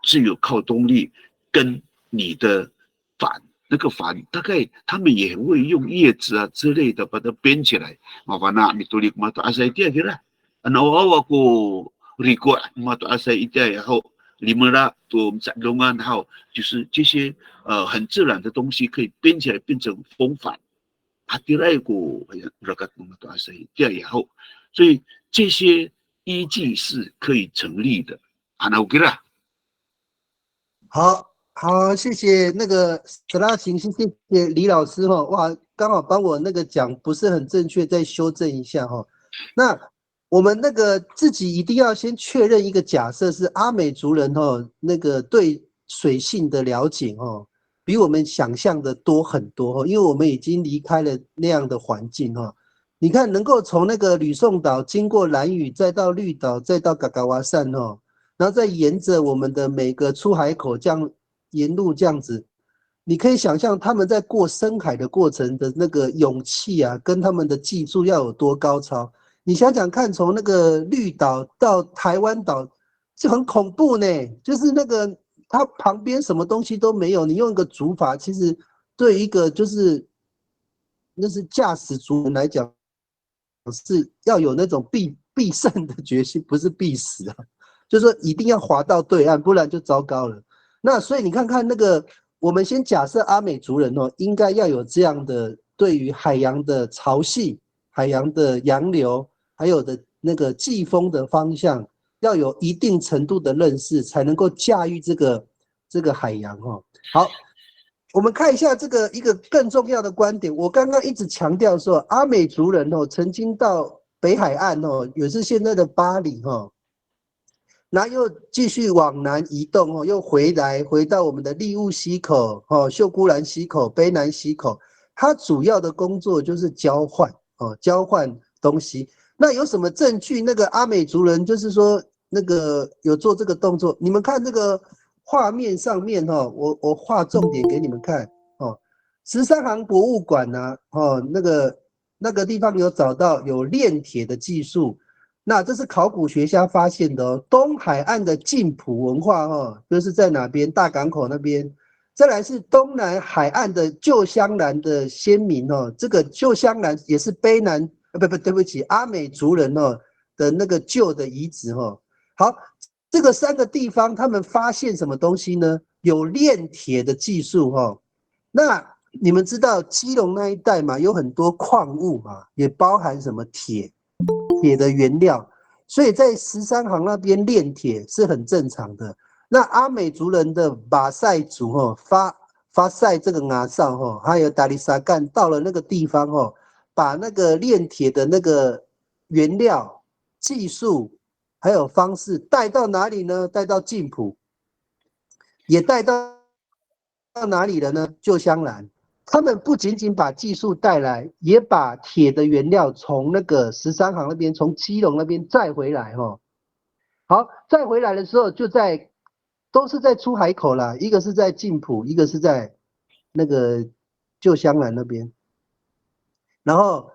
只有靠动力跟你的那个帆大概他们也会用叶子啊之类的把它编起来。麻烦那你多利马多阿塞dia kira，那我过record马多阿塞一dia然后里面啦都在龙安号，就是这些很自然的东西可以编起来变成风帆。hati来过record马多阿塞dia然后，所以这些依据是可以成立的。那我 kira。好，谢谢那个史拉琴，谢谢李老师哈，哇，刚好帮我那个讲不是很正确，再修正一下哈。那我们那个自己一定要先确认一个假设，是阿美族人哈，那个对水性的了解哈，比我们想象的多很多哈，因为我们已经离开了那样的环境哈。你看，能够从那个吕宋岛经过兰屿，再到绿岛，再到嘎嘎瓦善哈，然后再沿着我们的每个出海口这样。沿路这样子，你可以想象他们在过深海的过程的那个勇气啊，跟他们的技术要有多高超。你想想看，从那个绿岛到台湾岛就很恐怖呢，就是那个它旁边什么东西都没有，你用一个竹筏，其实对一个就是那是驾驶族人来讲，是要有那种必胜的决心，不是必死啊，就是说一定要划到对岸，不然就糟糕了。那所以你看看那个，我们先假设阿美族人哦，应该要有这样的对于海洋的潮汐、海洋的洋流，还有的那个季风的方向，要有一定程度的认识，才能够驾驭这个海洋哦。好，我们看一下这个一个更重要的观点。我刚刚一直强调说，阿美族人哦，曾经到北海岸哦，也是现在的巴黎哦。然后又继续往南移动哦，又回到我们的利乌溪口哦、秀姑兰溪口、卑南溪口，它主要的工作就是交换东西。那有什么证据？那个阿美族人就是说那个有做这个动作？你们看这个画面上面哦，我画重点给你们看哦。13行博物馆啊，哦，那个地方有找到有炼铁的技术。那这是考古学家发现的哦，东海岸的晋普文化哦，就是在哪边？大港口那边。再来是东南海岸的旧香兰的先民哦，这个旧香兰也是卑对不起，阿美族人的那个旧的遗址好，这个3个地方他们发现什么东西呢？有炼铁的技术那你们知道基隆那一带嘛，有很多矿物嘛，也包含什么铁的原料，所以在13行那边炼铁是很正常的。那阿美族人的马赛族发赛这个牙哨还有达利沙干到了那个地方把那个炼铁的那个原料、技术还有方式带到哪里呢？带到晋普，也带到哪里了呢？旧香兰。他们不仅仅把技术带来，也把铁的原料从那个13行那边，从基隆那边载回来好，载回来的时候都是在出海口啦，一个是在晋普，一个是在那个旧香兰那边。然后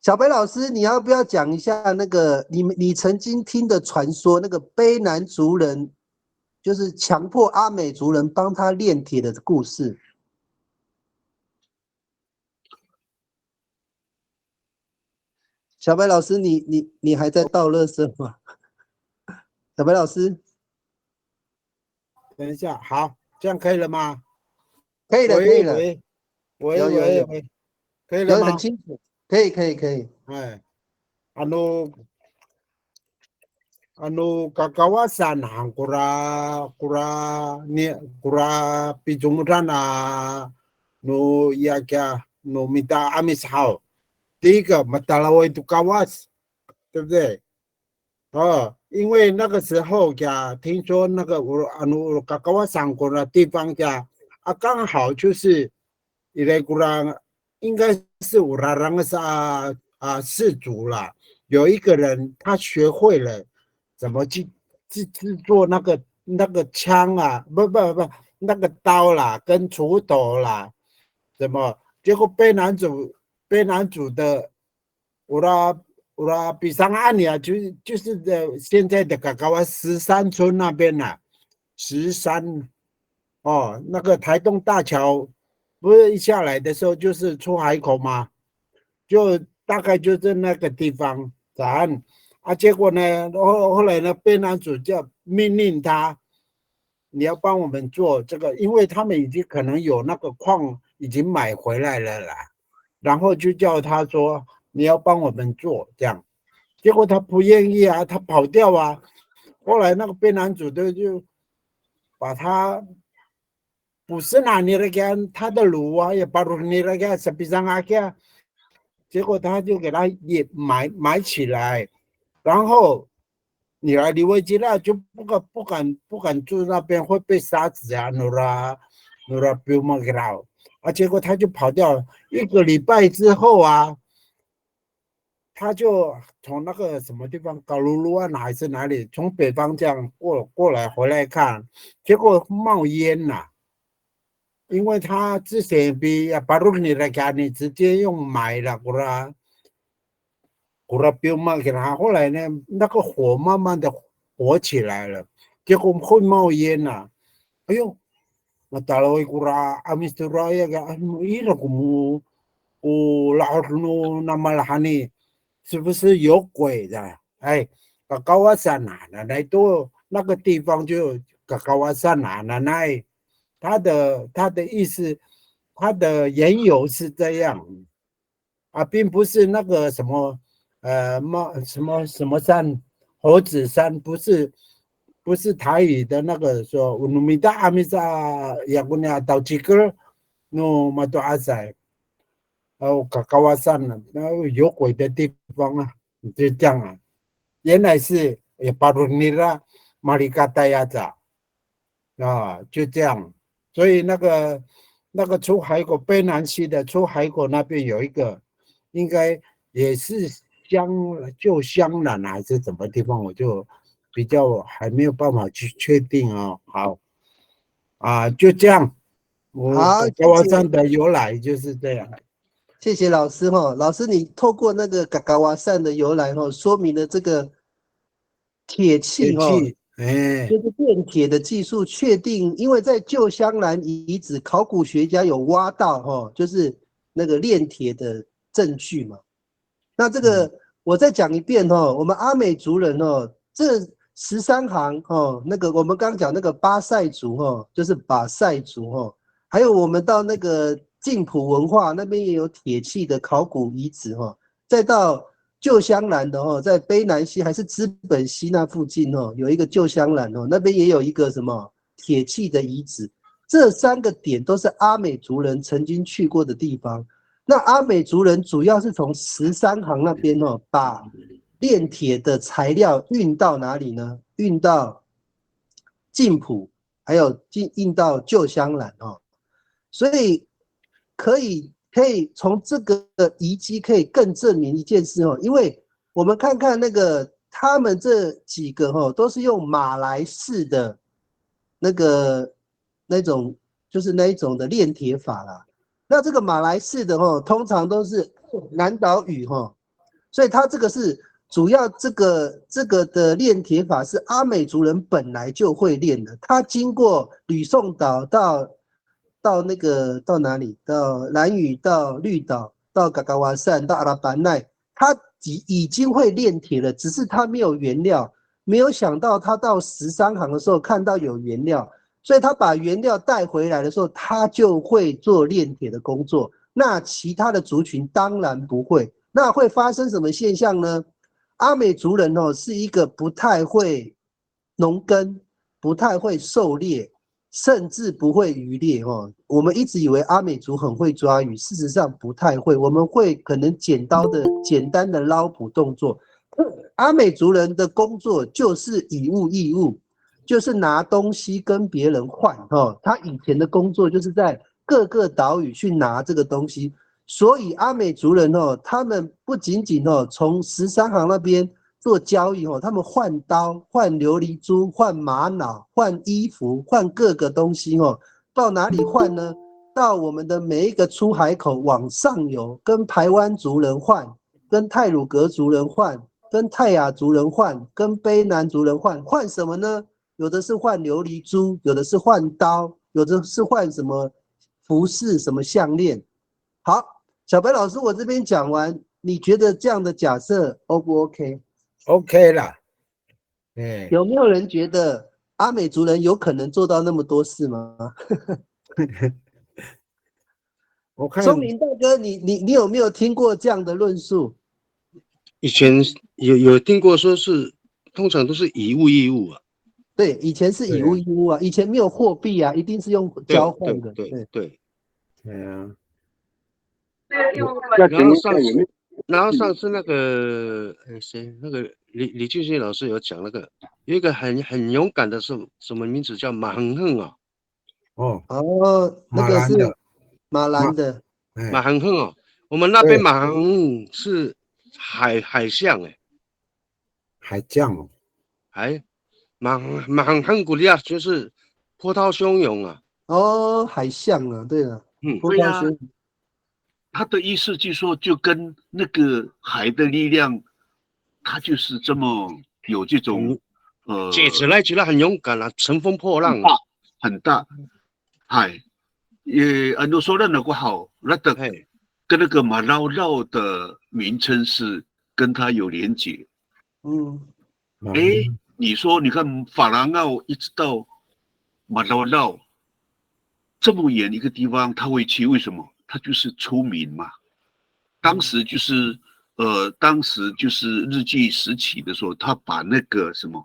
小白老师，你要不要讲一下那个你曾经听的传说，那个卑南族人就是强迫阿美族人帮他炼铁的故事？小白老师，你还在倒垃圾吗？小白老师，等一下，好，这样可以了吗？可以了，可以了，喂，可以了吗？很清楚，可以。哎，kawasan ang kura pijumuran no yakia no mita amis hao. 第一个matalawa itu kawas， 对不对？因为那个时候听说那个kawasan kura 地方刚好就是应该是乌拉朗氏族啦，有一个人他学会了怎么去制作那个枪啊，不，那个刀啦，跟锄头啦，结果卑南族的乌拉比上岸呀，就是在现在的嘎嘎瓦13村那边啦，13那个台东大桥不是一下来的时候就是出海口吗？就大概就是那个地方结果呢，后来呢，卑南族就命令他，你要帮我们做这个，因为他们已经可能有那个矿已经买回来了啦，然后就叫他说你要帮我们做这样，结果他不愿意他跑掉后来那个卑南族的就把他不是拿你那个他的炉也把你那个是比上结果他就给他也埋起来，然后你来李维基那就不敢住那边，会被杀死努拉不用给他结果他就跑掉了。1个礼拜之后他就从那个什么地方高卢路还是哪里，从北方这样过来回来看，结果冒烟了。因为他之前比巴鲁尼来看，你直接用买了古拉不用卖给他，后来呢，那个火慢慢的火起来了，结果会冒烟了。哎呦，那打了古拉阿米斯特拉呀个，伊那个木拉努那么拉尼，是不是有鬼的？哎，高瓦山来多那个地方就高瓦山来。他的意思，他的缘由是这样并不是那个什么什么山，猴子山，不是台语的那个说乌努米达阿米萨亚古尼亚到几个诺马多阿塞高瓦山了，有鬼的地方就这样原来是也巴鲁尼拉马里卡达亚扎就这样。所以那个出海口卑南溪的出海口那边有一个，应该也是旧香兰还是什么地方，我就比较还没有办法去确定好就这样。好，高瓦山的由来就是这样。谢谢老师老师你透过那个嘎嘎瓦山的由来说明了这个铁器就是炼铁的技术确定，因为在旧香兰遗址，考古学家有挖到就是那个炼铁的证据嘛。那这个我再讲一遍哦，我们阿美族人哦，这13行哦，那个我们刚讲那个巴塞族哦，就是巴塞族哦，还有我们到那个晋普文化那边也有铁器的考古遗址哦，再到旧香兰的哦，在卑南溪还是资本溪那附近哦，有一个旧香兰哦，那边也有一个什么铁器的遗址。这3个点都是阿美族人曾经去过的地方。那阿美族人主要是从13行那边哦，把炼铁的材料运到哪里呢？运到晋普，还有运到旧香兰哦。所以可以从这个遗迹可以更证明一件事哦，因为我们看看那个他们这几个哦，都是用马来式的那种就是那一种的炼铁法啦。那这个马来式的哦，通常都是南岛语哦，所以它这个是主要这个的炼铁法是阿美族人本来就会炼的，它经过吕宋岛到那个到哪里？到兰屿，到绿岛，到嘎嘎瓦善，到阿拉班奈，他已经会炼铁了，只是他没有原料，没有想到他到13行的时候看到有原料，所以他把原料带回来的时候，他就会做炼铁的工作。那其他的族群当然不会，那会发生什么现象呢？阿美族人哦，是一个不太会农耕，不太会狩猎。甚至不会渔猎哦，我们一直以为阿美族很会抓鱼，事实上不太会。我们会可能简单的捞捕动作。阿美族人的工作就是以物易物，就是拿东西跟别人换哦。他以前的工作就是在各个岛屿去拿这个东西，所以阿美族人哦，他们不仅仅哦从13行那边做交易哦，他们换刀、换琉璃珠、换玛瑙、换衣服、换各个东西哦，到哪里换呢？到我们的每一个出海口往上游，跟排湾族人换，跟太鲁阁族人换，跟泰雅族人换，跟卑南族人换，换什么呢？有的是换琉璃珠，有的是换刀，有的是换什么服饰、什么项链。好，小白老师，我这边讲完，你觉得这样的假设 O 不 OK？OK 啦，有没有人觉得阿美族人有可能做到那么多事吗？我看松林大哥，你有没有听过这样的论述？以前有听过说是通常都是以物易物啊。对，以前是以物易物啊，以前没有货币啊，一定是用交换的。对。然后上次那个谁，那个李俊熙老师有讲那个，有一个很勇敢的是什么名字叫马恒亨啊？那个是马兰的。马恒亨哦，我们那边马恒亨是海象海将哦，马恒亨古利亚就是波涛汹涌啊。海象啊，对了，对呀。他的意思就是说，就跟那个海的力量，他就是这么有这种解起来很勇敢啊，乘风破浪很大。也很多说的那个好，那的跟那个马捞绕的名称是跟他有连结。你说你看法兰奥一直到马捞绕这么远一个地方，他会去，为什么？他就是出名嘛。当时就是日据时期的时候，他把那个什么，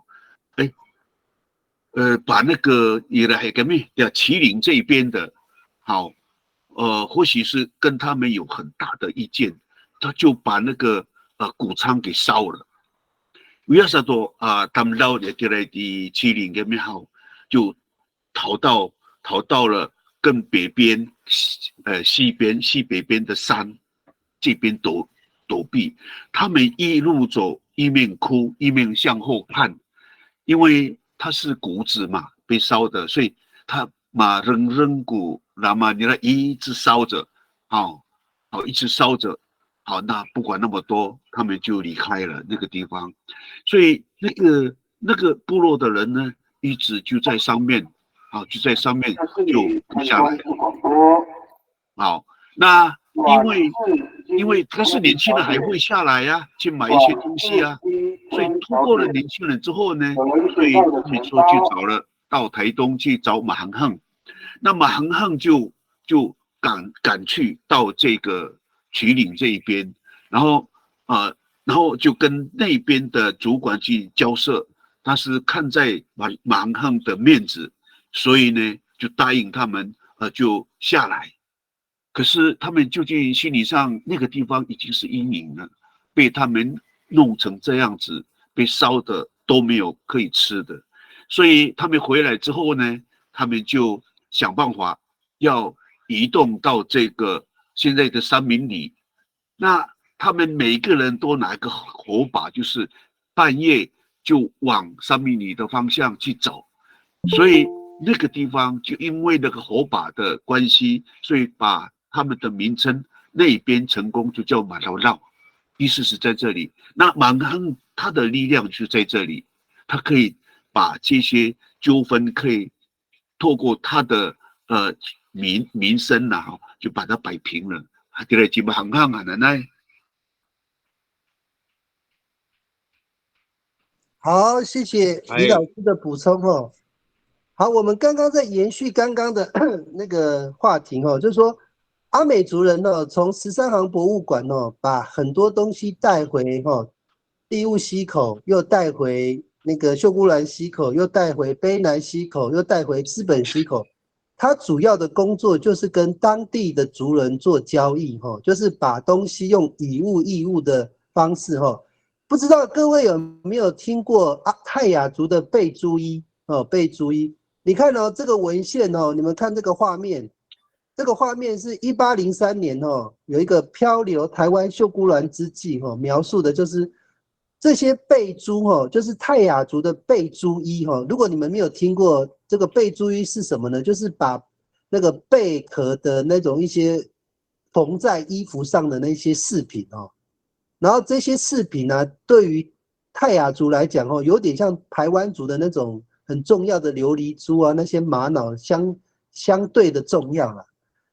把那个也来个咩呀，麒麟这边的，好，或许是跟他们有很大的意见，他就把那个谷仓给烧了。为啥多他们捞的过来的麒麟个咩好，就逃到了更北边，西北边的山这边躲避。他们一路走，一面哭，一面向后看，因为他是谷子嘛，被烧的，所以他嘛扔谷，那么你那一直烧着，一直烧着，好，那不管那么多，他们就离开了那个地方。所以那个部落的人呢，一直就在上面，就在上面就下来。好，那因为因为他是年轻人，还会下来呀、去买一些东西啊。所以通过了年轻人之后呢，所以他们说就找了到台东去找马恒亨，那马恒亨就赶去到这个曲岭这一边，然后就跟那边的主管去交涉，他是看在马恒亨的面子，所以呢就答应他们就下来。可是他们究竟心理上那个地方已经是阴影了，被他们弄成这样子，被烧的都没有可以吃的，所以他们回来之后呢，他们就想办法要移动到这个现在的三民里。那他们每一个人都拿个火把，就是半夜就往三民里的方向去走，所以那个地方就因为那个火把的关系，所以把他们的名称那边成功就叫马劳绕，意思是在这里。那马恒亨他的力量就在这里，他可以把这些纠纷可以透过他的民声啊，就把它摆平了。对了，基本上啊，奶奶。好，谢谢李老师的补充哦。好，我们刚刚在延续刚刚的那个话题哦，就是说阿美族人哦，从13行博物馆哦，把很多东西带回哦，第雾溪口，又带回那个秀姑峦溪口，又带回卑南溪口，又带回资本溪口。他主要的工作就是跟当地的族人做交易哈，就是把东西用以物易物的方式哈。不知道各位有没有听过泰雅族的贝珠衣哦？贝珠衣，你看哦，这个文献哦，你们看这个画面，这个画面是1803年哦，有一个漂流台湾秀姑峦之际哦，描述的就是这些贝珠哦，就是泰雅族的贝珠衣哦。如果你们没有听过这个贝珠衣是什么呢？就是把那个贝壳的那种一些缝在衣服上的那些饰品哦。然后这些饰品呢，对于泰雅族来讲哦，有点像排湾族的那种很重要的琉璃珠啊，那些玛瑙相对的重要啦。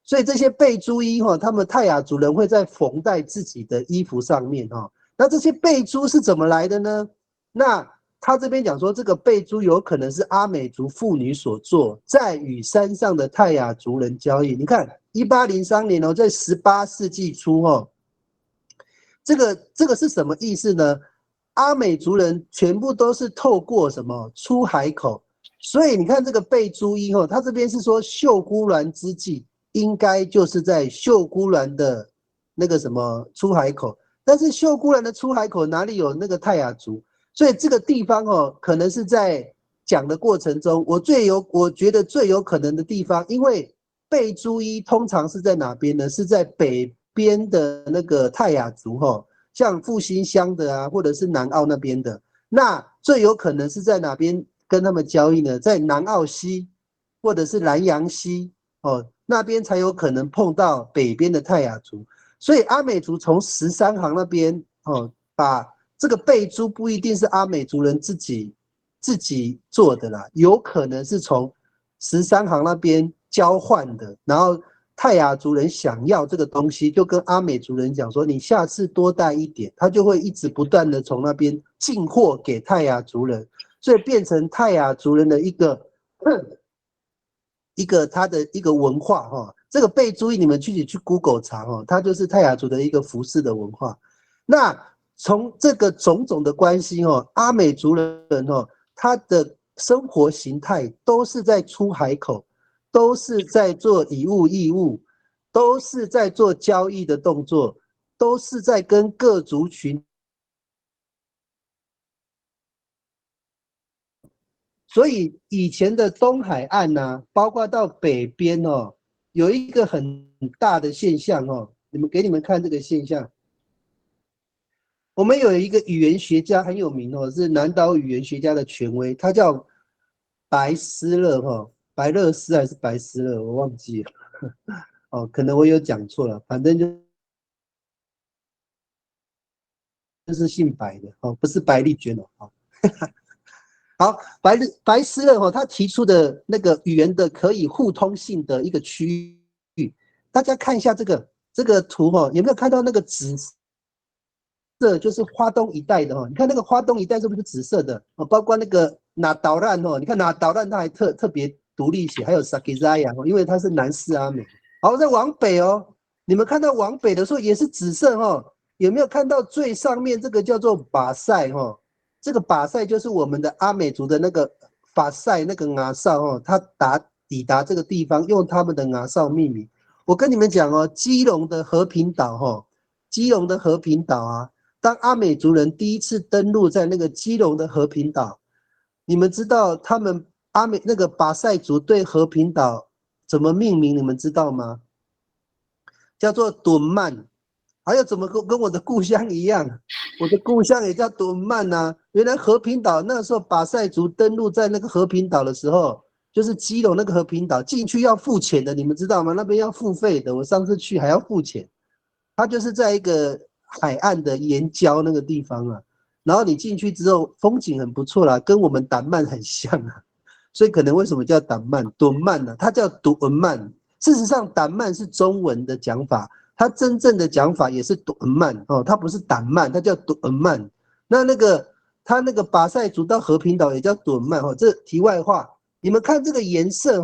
所以这些贝珠衣哈，他们泰雅族人会在缝在自己的衣服上面哈。那这些贝珠是怎么来的呢？那他这边讲说，这个贝珠有可能是阿美族妇女所做，在与山上的泰雅族人交易。你看，1803年哦，在18世纪初哦。这个是什么意思呢？阿美族人全部都是透过什么出海口，所以你看这个贝珠衣哦，他这边是说秀姑峦之际，应该就是在秀姑峦的那个什么出海口，但是秀姑峦的出海口哪里有那个泰雅族？所以这个地方哦，可能是在讲的过程中，我觉得最有可能的地方，因为贝珠衣通常是在哪边呢？是在北边的那个泰雅族哈，像复兴乡的啊，或者是南澳那边的，那最有可能是在哪边跟他们交易呢？在南澳溪或者是南洋溪哦，那边才有可能碰到北边的泰雅族。所以阿美族从13行那边哦，把这个贝珠不一定是阿美族人自己做的啦，有可能是从13行那边交换的，然后泰雅族人想要这个东西，就跟阿美族人讲说，你下次多带一点，他就会一直不断的从那边进货给泰雅族人，所以变成泰雅族人的一个他的一个文化哈。这个贝珠衣你们去 Google 查哈，它就是泰雅族的一个服饰的文化。那从这个种种的关系哈，阿美族人哈，他的生活形态都是在出海口。都是在做以物易物，都是在做交易的动作，都是在跟各族群。所以以前的东海岸啊，包括到北边哦，有一个很大的现象哦，给你们看这个现象。我们有一个语言学家很有名哦，是南岛语言学家的权威，他叫白思乐哈。白乐斯还是白思乐，我忘记了哦，可能我有讲错了，反正就是姓白的哦，不是白丽娟哦。好，白思乐哦，他提出的那个语言的可以互通性的一个区域，大家看一下这个这个图有没有看到那个紫色，就是花东一带的你看那个花东一带是不是紫色的包括那个拿岛烂你看拿岛烂它还特别独立写，还有 Sakizaya 因为它是南斯阿美。好，再往北你们看到往北的时候也是紫色有没有看到最上面这个叫做巴塞这个巴塞就是我们的阿美族的那个法塞那个牙哨它抵达这个地方，用他们的牙哨命名。我跟你们讲基隆的和平岛基隆的和平岛啊，当阿美族人第一次登陆在那个基隆的和平岛，你们知道他们阿美那个巴塞族对和平岛怎么命名？你们知道吗？叫做敦曼。还有怎么跟我的故乡一样，我的故乡也叫敦曼啊。原来和平岛那时候巴塞族登陆在那个和平岛的时候，就是基隆那个和平岛进去要付钱的，你们知道吗？那边要付费的，我上次去还要付钱。它就是在一个海岸的岩礁那个地方啊，然后你进去之后风景很不错啦，跟我们胆曼很像啊，所以可能为什么叫胆曼敦曼呢？它叫敦曼。事实上胆曼是中文的讲法，它真正的讲法也是敦曼它不是胆曼，它叫敦曼。它那个巴塞族到和平岛也叫敦曼这题外话。你们看这个颜色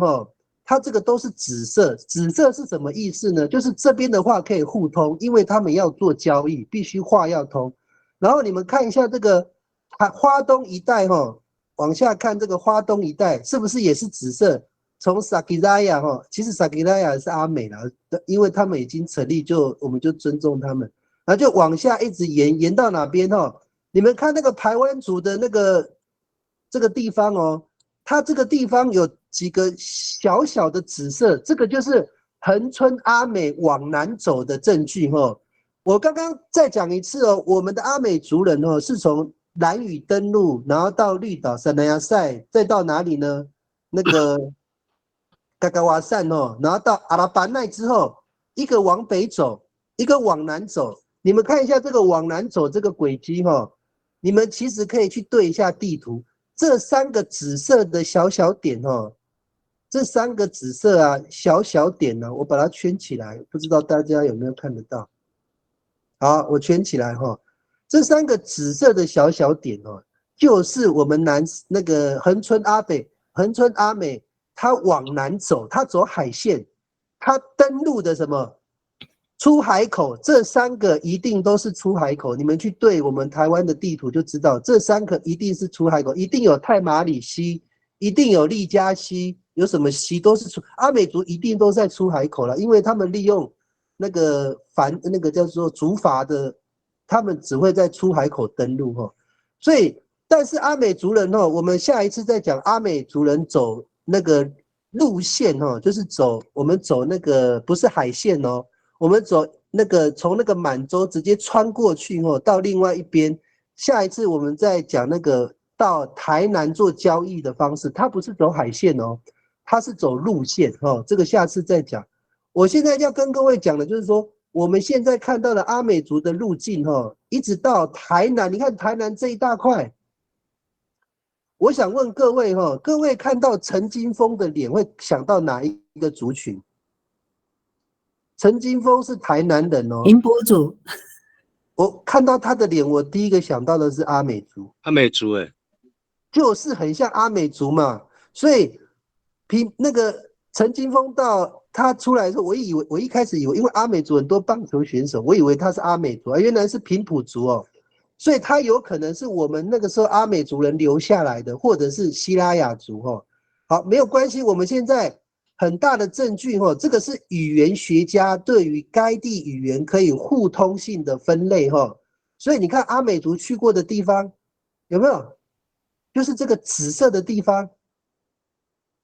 它这个都是紫色，紫色是什么意思呢？就是这边的话可以互通，因为他们要做交易，必须话要通。然后你们看一下这个花东一带往下看这个花东一带是不是也是紫色？从 Sakizaya 其实 Sakizaya 是阿美啦，因为他们已经成立，我们就尊重他们，然后就往下一直延到哪边你们看那个排湾族的这个地方它这个地方有几个小小的紫色，这个就是恒春阿美往南走的证据我刚刚再讲一次我们的阿美族人是从兰屿登陆，然后到绿岛、三南亚塞，再到哪里呢？那个嘎嘎瓦善然后到阿拉巴奈之后，一个往北走，一个往南走。你们看一下这个往南走这个轨迹你们其实可以去对一下地图，这三个紫色的小小点这三个紫色啊小小点呢我把它圈起来，不知道大家有没有看得到？好，我圈起来这三个紫色的小小点就是我们那个恒春阿美，它往南走，它走海线，它登陆的什么出海口，这三个一定都是出海口。你们去对我们台湾的地图就知道，这三个一定是出海口，一定有太马里溪，一定有利嘉溪，有什么溪都是阿美族一定都在出海口了，因为他们利用那个叫做竹筏的，他们只会在出海口登陆所以，但是阿美族人我们下一次再讲阿美族人走那个路线就是我们走那个不是海线我们走那个从那个满洲直接穿过去到另外一边。下一次我们再讲那个到台南做交易的方式，它不是走海线它是走路线这个下次再讲。我现在要跟各位讲的就是说，我们现在看到的阿美族的路径一直到台南，你看台南这一大块。我想问各位各位看到陈金峰的脸会想到哪一个族群？陈金峰是台南人平埔族。我看到他的脸，我第一个想到的是阿美族。阿美族就是很像阿美族嘛，所以那个陈金峰到他出来的时候，我一开始以为，因为阿美族很多棒球选手，我以为他是阿美族原来是平埔族所以他有可能是我们那个时候阿美族人留下来的，或者是西拉雅族好，没有关系，我们现在很大的证据这个是语言学家对于该地语言可以互通性的分类所以你看阿美族去过的地方有没有？就是这个紫色的地方，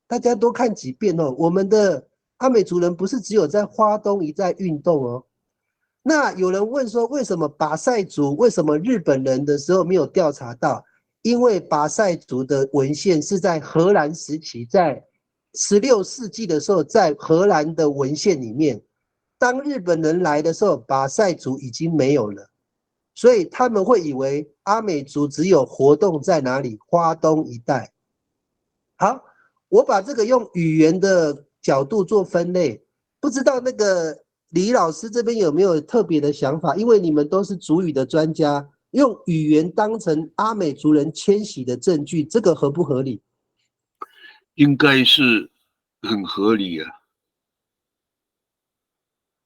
大家多看几遍我们的阿美族人不是只有在花东一带运动那有人问说，为什么巴塞族，为什么日本人的时候没有调查到？因为巴塞族的文献是在荷兰时期，在16世纪的时候，在荷兰的文献里面，当日本人来的时候，巴塞族已经没有了，所以他们会以为阿美族只有活动在哪里？花东一带。好，我把这个用语言的角度做分类，不知道那个李老师这边有没有特别的想法？因为你们都是族语的专家，用语言当成阿美族人迁徙的证据，这个合不合理？应该是很合理啊。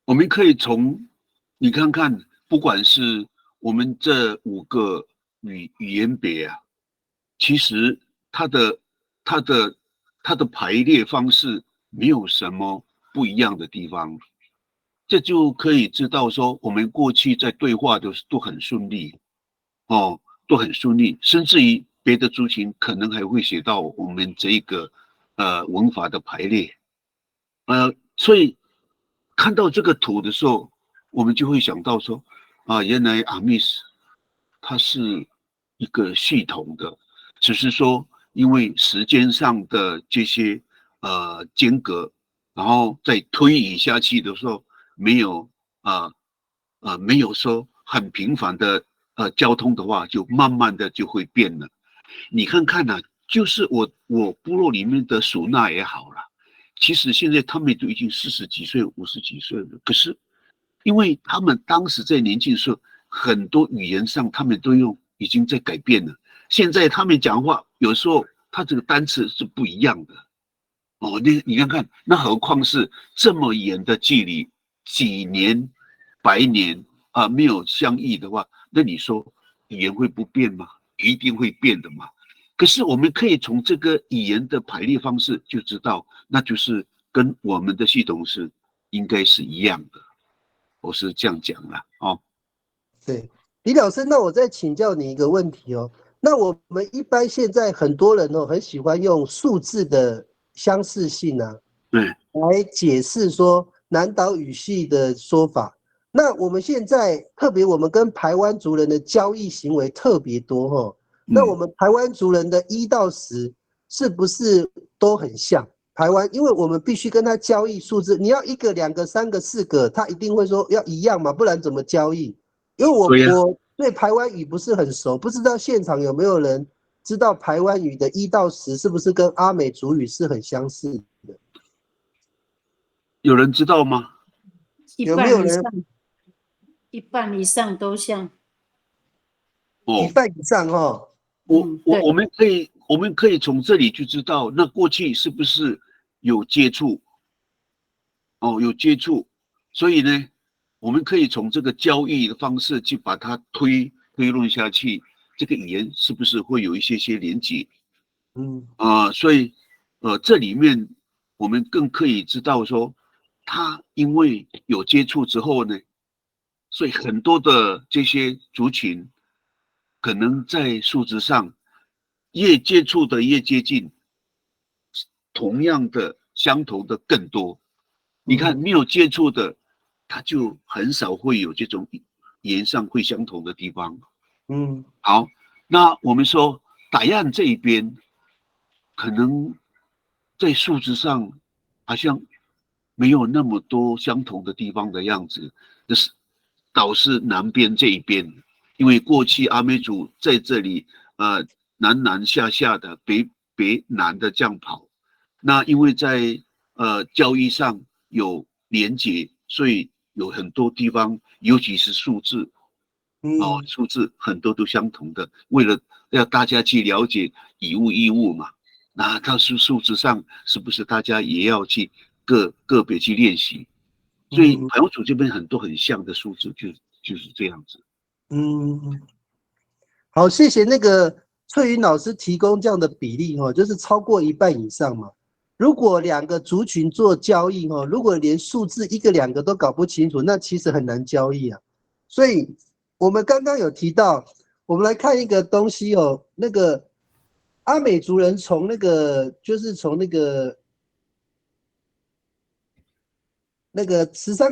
我们可以从你看看，不管是我们这5个语言别啊，其实它的排列方式没有什么不一样的地方，这就可以知道说，我们过去在对话都很顺利，都很顺利，甚至于别的族群可能还会写到我们这个文法的排列，所以看到这个图的时候，我们就会想到说，原来阿密斯它是一个系统的，只是说因为时间上的这些间隔，然后再推移下去的时候，没有说很频繁的交通的话，就慢慢的就会变了。你看看啊，就是我部落里面的唢呐也好了，其实现在他们都已经40几岁、50几岁了，可是因为他们当时在年轻的时候，很多语言上他们都已经在改变了。现在他们讲话有时候他这个单词是不一样的。你看看，那何况是这么远的距离，几年、100年没有相异的话，那你说语言会不变吗？一定会变的嘛。可是我们可以从这个语言的排列方式就知道，那就是跟我们的系统应该是一样的。我是这样讲啦，对，李老师，那我再请教你一个问题哦。那我们一般现在很多人很喜欢用数字的相似性来解释说南岛语系的说法。那我们现在特别我们跟排湾族人的交易行为特别多那我们排湾族人的1到10是不是都很像？排湾，因为我们必须跟他交易数字，你要1个、2个、3个、4个，他一定会说要一样嘛，不然怎么交易？因为我对排湾语不是很熟，不知道现场有没有人知道排湾语的1到10是不是跟阿美族语是很相似的？有人知道吗？有没有人？1半以上都像。1半以上我们可以从这里就知道，那过去是不是有接触？有接触，所以呢，我们可以从这个交易的方式去把它推论下去，这个语言是不是会有一些连结？所以这里面我们更可以知道说，他因为有接触之后呢，所以很多的这些族群，可能在数值上越接触的越接近，同样的相同的更多。你看没有接触的，他就很少会有这种语言上会相同的地方。好，那我们说打样这一边，可能在数值上好像没有那么多相同的地方的样子，就是倒是南边这一边，因为过去阿美族在这里南下的北南的这样跑，那因为在交易上有连结，所以有很多地方，尤其是数字，数字很多都相同的。为了要大家去了解以物嘛，那它数字上是不是大家也要去个别去练习？所以排湾族这边很多很像的数字就是这样子。好，谢谢那个翠云老师提供这样的比例就是超过1半以上嘛。如果2个族群做交易如果连数字1个2个都搞不清楚，那其实很难交易啊。所以我们刚刚有提到，我们来看一个东西那个阿美族人从那个13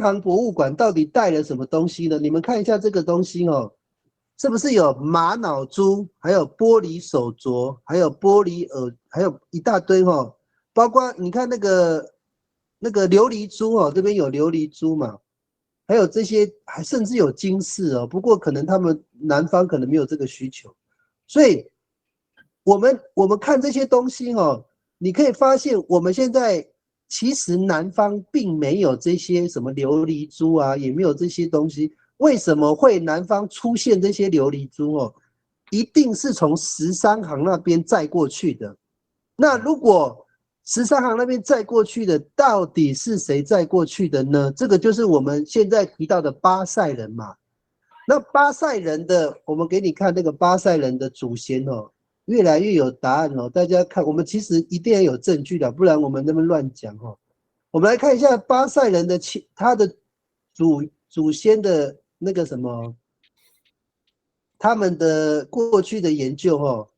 行博物馆到底带了什么东西呢？你们看一下这个东西是不是有玛瑙珠，还有玻璃手镯，还有玻璃耳，还有一大堆包括你看那个琉璃珠这边有琉璃珠嘛，还有这些，还甚至有金饰不过可能他们南方可能没有这个需求，所以我们看这些东西你可以发现我们现在其实南方并没有这些什么琉璃珠啊，也没有这些东西。为什么会南方出现这些琉璃珠哦？一定是从13行那边载过去的。那如果13行那边载过去的，到底是谁载过去的呢？这个就是我们现在提到的巴塞人嘛。那巴塞人的，我们给你看那个巴塞人的祖先哦，越来越有答案哦。大家看，我们其实一定要有证据的，不然我们那么乱讲哦。我们来看一下巴塞人的他的祖先的那个什么，他们的过去的研究哦。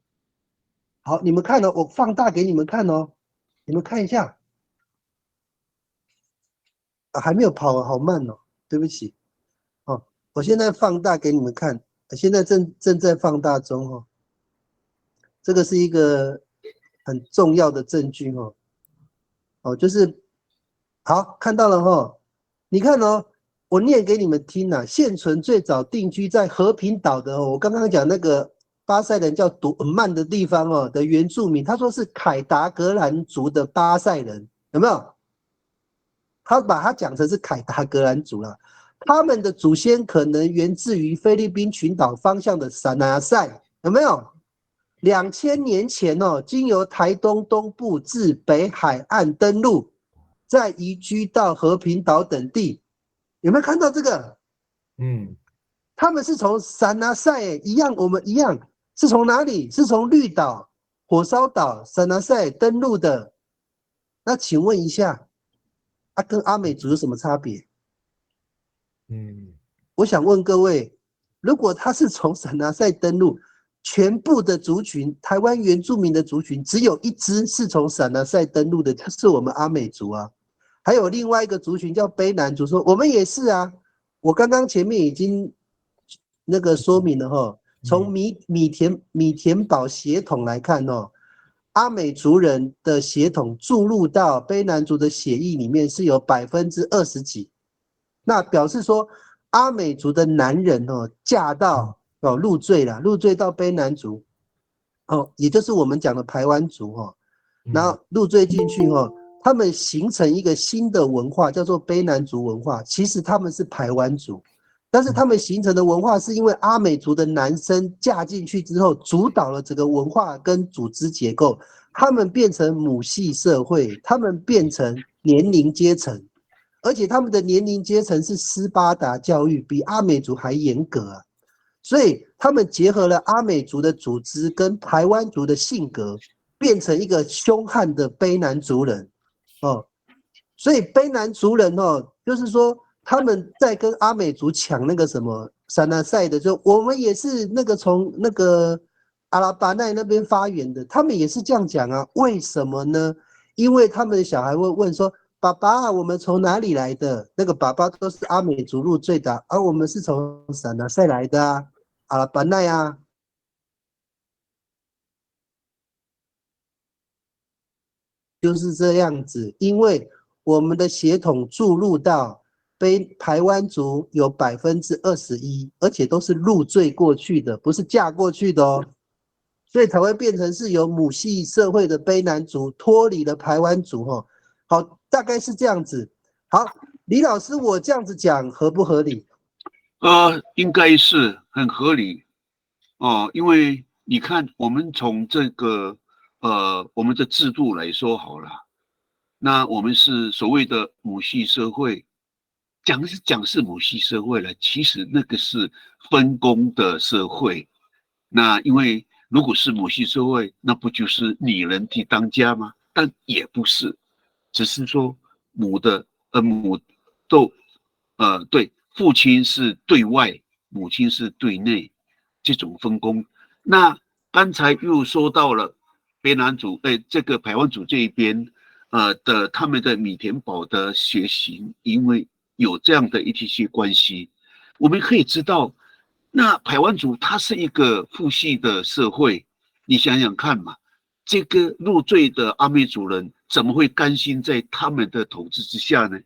好，你们看哦，我放大给你们看哦，你们看一下。还没有跑，好慢哦，对不起。哦，我现在放大给你们看，现在正在放大中哦。这个是一个很重要的证据哦。哦，就是好看到了哦。你看哦，我念给你们听啊。现存最早定居在和平岛的哦，我刚刚讲那个巴塞人叫独曼的地方哦的原住民，他说是凯达格兰族的巴塞人，有没有？他把它讲成是凯达格兰族了。他们的祖先可能源自于菲律宾群岛方向的撒那塞，有没有？2000年前哦，经由台东东部至北海岸登陆，再移居到和平岛等地，有没有看到这个？他们是从撒那塞一样，我们一样是从哪里？是从绿岛、火烧岛、撒那塞登陆的。那请问一下，跟阿美族有什么差别？我想问各位，如果他是从撒那塞登陆，全部的族群，台湾原住民的族群，只有一支是从撒那塞登陆的，就是我们阿美族啊。还有另外一个族群叫卑南族，说我们也是啊。我刚刚前面已经那个说明了哈，从米田堡血统来看哦，阿美族人的血统注入到卑南族的血液里面是有20%几，那表示说阿美族的男人哦嫁到入赘到卑南族哦，也就是我们讲的排湾族哦，然后入赘进去哦，他们形成一个新的文化叫做卑南族文化，其实他们是排湾族。但是他们形成的文化是因为阿美族的男生嫁进去之后，主导了整个文化跟组织结构，他们变成母系社会，他们变成年龄阶层，而且他们的年龄阶层是斯巴达教育，比阿美族还严格啊。所以他们结合了阿美族的组织跟排湾族的性格，变成一个凶悍的卑南族人哦。所以卑南族人哦，就是说他们在跟阿美族抢那个什么撒那塞的，就我们也是那个从那个阿拉巴奈那边发源的，他们也是这样讲啊。为什么呢？因为他们的小孩会问说：“爸爸，我们从哪里来的？”那个爸爸都是阿美族入赘的，而我们是从撒那塞来的啊，阿拉巴奈啊。就是这样子，因为我们的血统注入到排湾族有21%，而且都是入赘过去的，不是嫁过去的哦，所以才会变成是由母系社会的卑南族脱离了排湾族哦。好，大概是这样子。好，李老师，我这样子讲合不合理？应该是很合理哦，因为你看，我们从这个我们的制度来说好了，那我们是所谓的母系社会，讲是母系社会了，其实那个是分工的社会。那因为如果是母系社会，那不就是女人替当家吗？但也不是，只是说对，父亲是对外，母亲是对内，这种分工。那刚才又说到了卑南族，这个排湾族这一边，他们的米田堡的血型，因为有这样的一些关系，我们可以知道，那排湾族它是一个父系的社会，你想想看嘛，这个入赘的阿美族人怎么会甘心在他们的统治之下呢？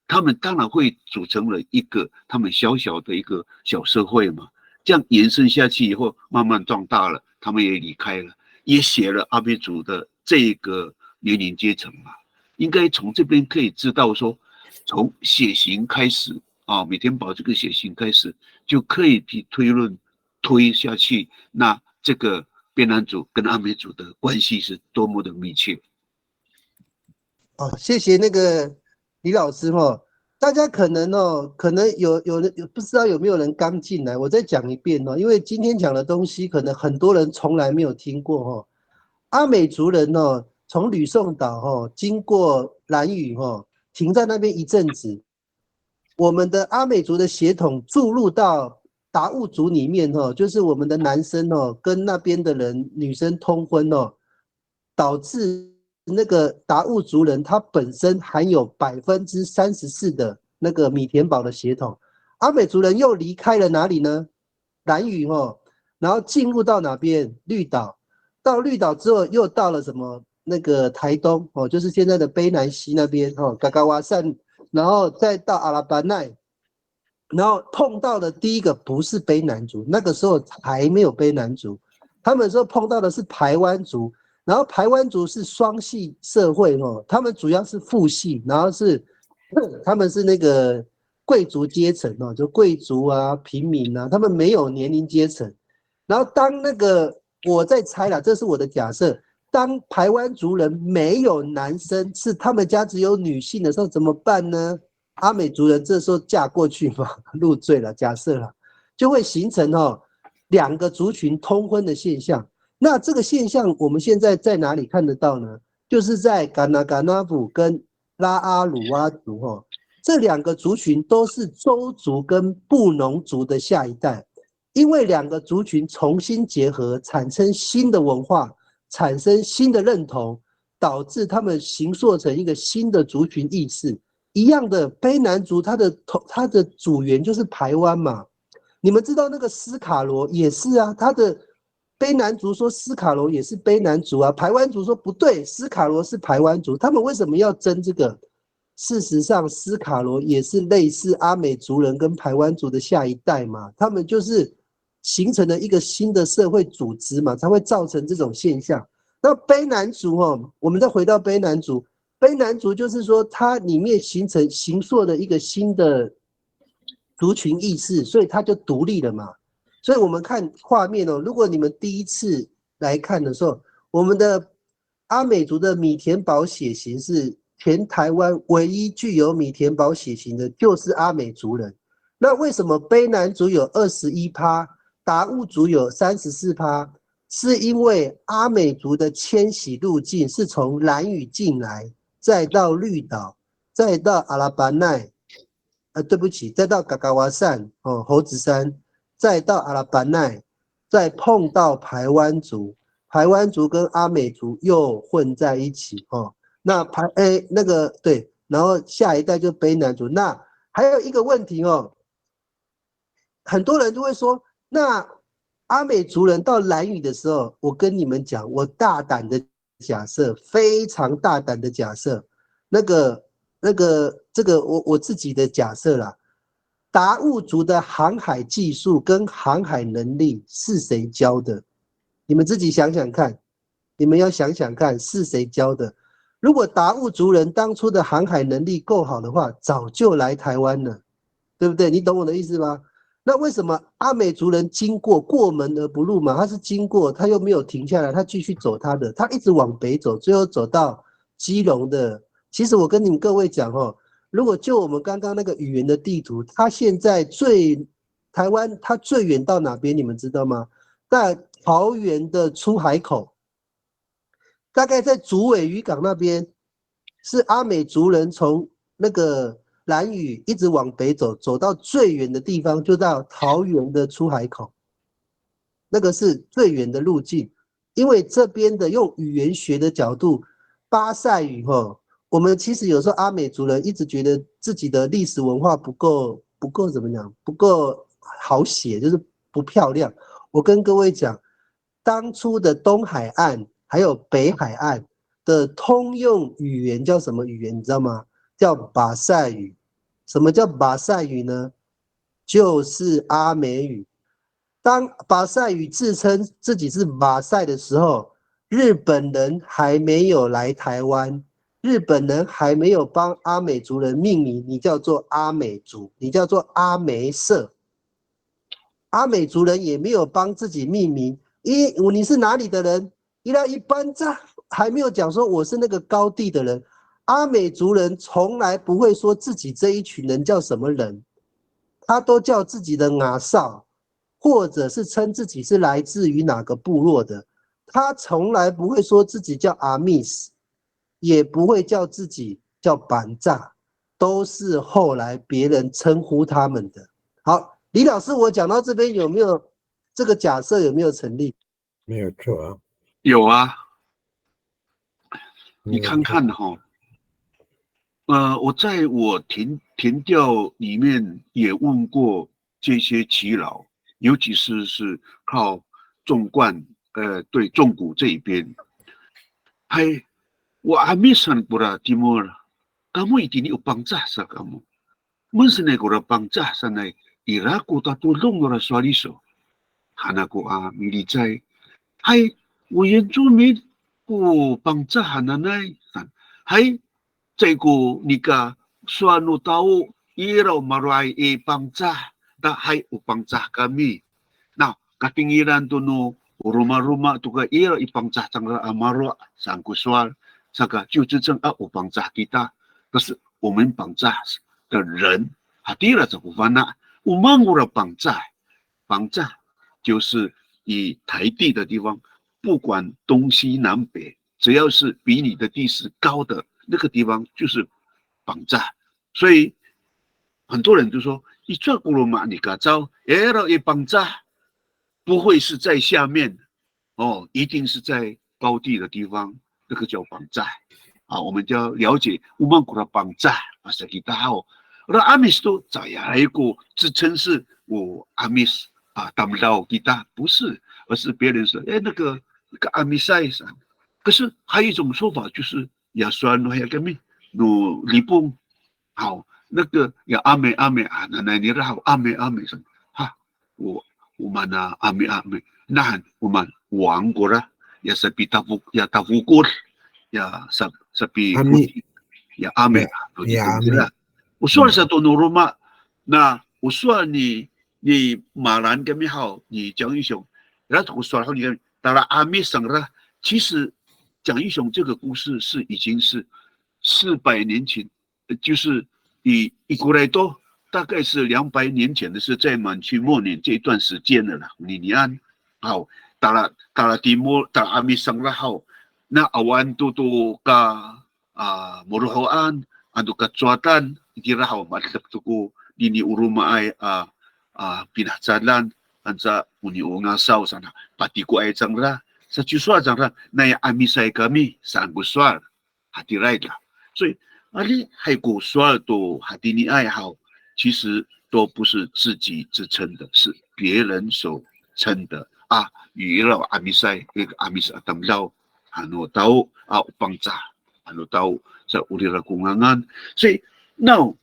他们当然会组成了一个他们小小的一个小社会嘛，这样延伸下去以后，慢慢壮大了，他们也离开了，也写了阿美族的这个年龄阶层嘛。应该从这边可以知道说，从血型开始啊，每天保这个血型开始，就可以推论推下去，那这个卑南族跟阿美族的关系是多么的密切。谢谢那个李老师哈。大家可能有人不知道有没有人刚进来，我再讲一遍因为今天讲的东西可能很多人从来没有听过阿美族人从吕宋岛经过兰屿停在那边一阵子，我们的阿美族的血统注入到达悟族里面就是我们的男生跟那边的人女生通婚导致那个达悟族人他本身含有34%的那个米田堡的血统，阿美族人又离开了哪里呢？兰屿然后进入到哪边？绿岛，到绿岛之后又到了什么？那个台东就是现在的卑南溪那边嘎嘎瓦善，然后再到阿拉巴奈，然后碰到的第一个不是卑南族，那个时候还没有卑南族，他们说碰到的是排湾族。然后排湾族是双系社会他们主要是父系，然后他们是那个贵族阶层就贵族啊、平民啊，他们没有年龄阶层。然后当那个我在猜啦，这是我的假设，当排湾族人没有男生，是他们家只有女性的时候怎么办呢？阿美族人这时候嫁过去嘛，入赘了，假设了，就会形成两个族群通婚的现象。那这个现象我们现在在哪里看得到呢？就是在噶纳噶纳府跟拉阿鲁哇族这两个族群都是邹族跟布农族的下一代，因为两个族群重新结合，产生新的文化，产生新的认同，导致他们形塑成一个新的族群意识。一样的，卑南族它的祖源就是排湾嘛，你们知道那个斯卡罗也是啊，他的卑南族说斯卡罗也是卑南族啊，排湾族说不对，斯卡罗是排湾族，他们为什么要争这个？事实上，斯卡罗也是类似阿美族人跟排湾族的下一代嘛，他们就是形成了一个新的社会组织嘛，才会造成这种现象。那卑南族我们再回到卑南族，卑南族就是说它里面形塑的一个新的族群意识，所以它就独立了嘛。所以我们看画面如果你们第一次来看的时候，我们的阿美族的米田堡血型是全台湾唯一具有米田堡血型的就是阿美族人。那为什么卑南族有21%，达悟族有34%？是因为阿美族的迁徙路径是从兰屿进来，再到绿岛，再到阿拉巴奈，对不起，再到嘎嘎瓦善猴子山，再到阿拉巴奈，再碰到排湾族，排湾族跟阿美族又混在一起那那个对，然后下一代就卑南族。那还有一个问题很多人就会说，那阿美族人到兰屿的时候，我跟你们讲，我大胆的假设，非常大胆的假设，这个我自己的假设啦。达悟族的航海技术跟航海能力是谁教的？你们自己想想看，你们要想想看是谁教的。如果达悟族人当初的航海能力够好的话，早就来台湾了，对不对？你懂我的意思吗？那为什么阿美族人过门而不入嘛？他是经过，他又没有停下来，他继续走他的，他一直往北走，最后走到基隆的。其实我跟你们各位讲如果就我们刚刚那个语言的地图，它现在台湾它最远到哪边？你们知道吗？在桃园的出海口，大概在竹尾渔港那边，是阿美族人从那个兰屿一直往北走，走到最远的地方就到桃园的出海口，那个是最远的路径。因为这边的用语言学的角度，巴塞语我们其实有时候阿美族人一直觉得自己的历史文化不够怎么讲，不够好写，就是不漂亮。我跟各位讲，当初的东海岸还有北海岸的通用语言叫什么语言？你知道吗？叫巴塞语。什么叫巴塞语呢？就是阿美语。当巴塞语自称自己是巴塞的时候，日本人还没有来台湾。日本人还没有帮阿美族人命名，你叫做阿美族，你叫做阿美社。阿美族人也没有帮自己命名，你是哪里的人？一般在还没有讲说我是那个高地的人。阿美族人从来不会说自己这一群人叫什么人，他都叫自己的阿少，或者是称自己是来自于哪个部落的。他从来不会说自己叫阿密斯，也不会叫自己叫板炸，都是后来别人称呼他们的。好，李老师，我讲到这边有没有这个假设有没有成立？没有错啊。有啊，你看看哈，我在我田调里面也问过这些耆老，尤其是靠纵贯，对纵谷这一边，我阿米san pura timur, kamu itini upangca sa kamu. Mensenay ko ra pangca sanay ira ko tatulong ra swaliso. Hana ko milicay. Hay, 我原住民ko pangca hananay. Hay, chay ko nika swano tao iraw maruay pangca. Da hay upangca kami. Now, katingiran to no rumah-rumah tu ka iraw ipangca tangga amaro sang kuswal. 这个就支撑我绑架kita，可是我们绑架的人，第二种方呢，我们的绑架就是以台地的地方，不管东西南北，只要是比你的地势高的那个地方，就是绑架。所以很多人就说，你转过了嘛，你个招，一绑架，不会是在下面哦，一定是在高地的地方。这个叫绑架啊，我们就要了解我们国的绑架啊，是其他哦。而阿米斯都早呀一个自称是我阿米斯啊，达不到其他不是，而是别人说那个阿米塞上。可是还有一种说法就是亚酸还有个咩，努里蹦好那个呀阿美啊，那你好阿美什么哈，我们呢阿美，那我们王国了。Ya sabi tavukor, ya sabi ya ame, ya 我说的是多诺罗马，那我说你马兰跟你好，你蒋玉雄，然后我说了你看，到了阿米省了，其实蒋玉雄这个故事已经是400年前，就是以国来多，大概是200年前的事，在满清末年这一段时间的了，你按好。Tala timur, tala amis sang rahaw, na awan tutu ka muruhoan, ando ka tsuatan, itirahaw, malisak tuko, dini uruma ay pinahsalan, ansa uniungasaw sana, pati ko ay sangra, sa chuswa sangra, na amisay kami, sa anguswar, hatiray la. 所以，ali 还古swar to hati ni ay hao， 其实都不是自己自称的，是别人所称的。与了阿米塞，那个阿米塞当到，ano tahu pangca， ano tahu sa uli la kungangan， 所以 now，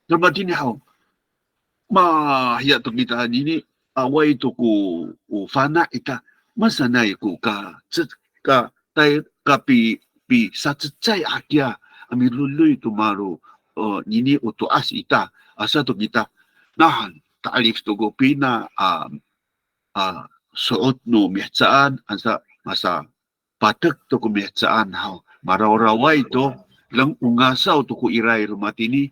dapat ini hao， ya tu kita ini awai tu ku fana ita masa na ku ka tai ka pi sa cai akia amilului tu maru ini utu as ita asa tu kita nahan ta'alif tu go pina suot no mihsaan ansa masa patek to ko mihsaan haw maraw-raway to lang ungasaw to ko iray rumatini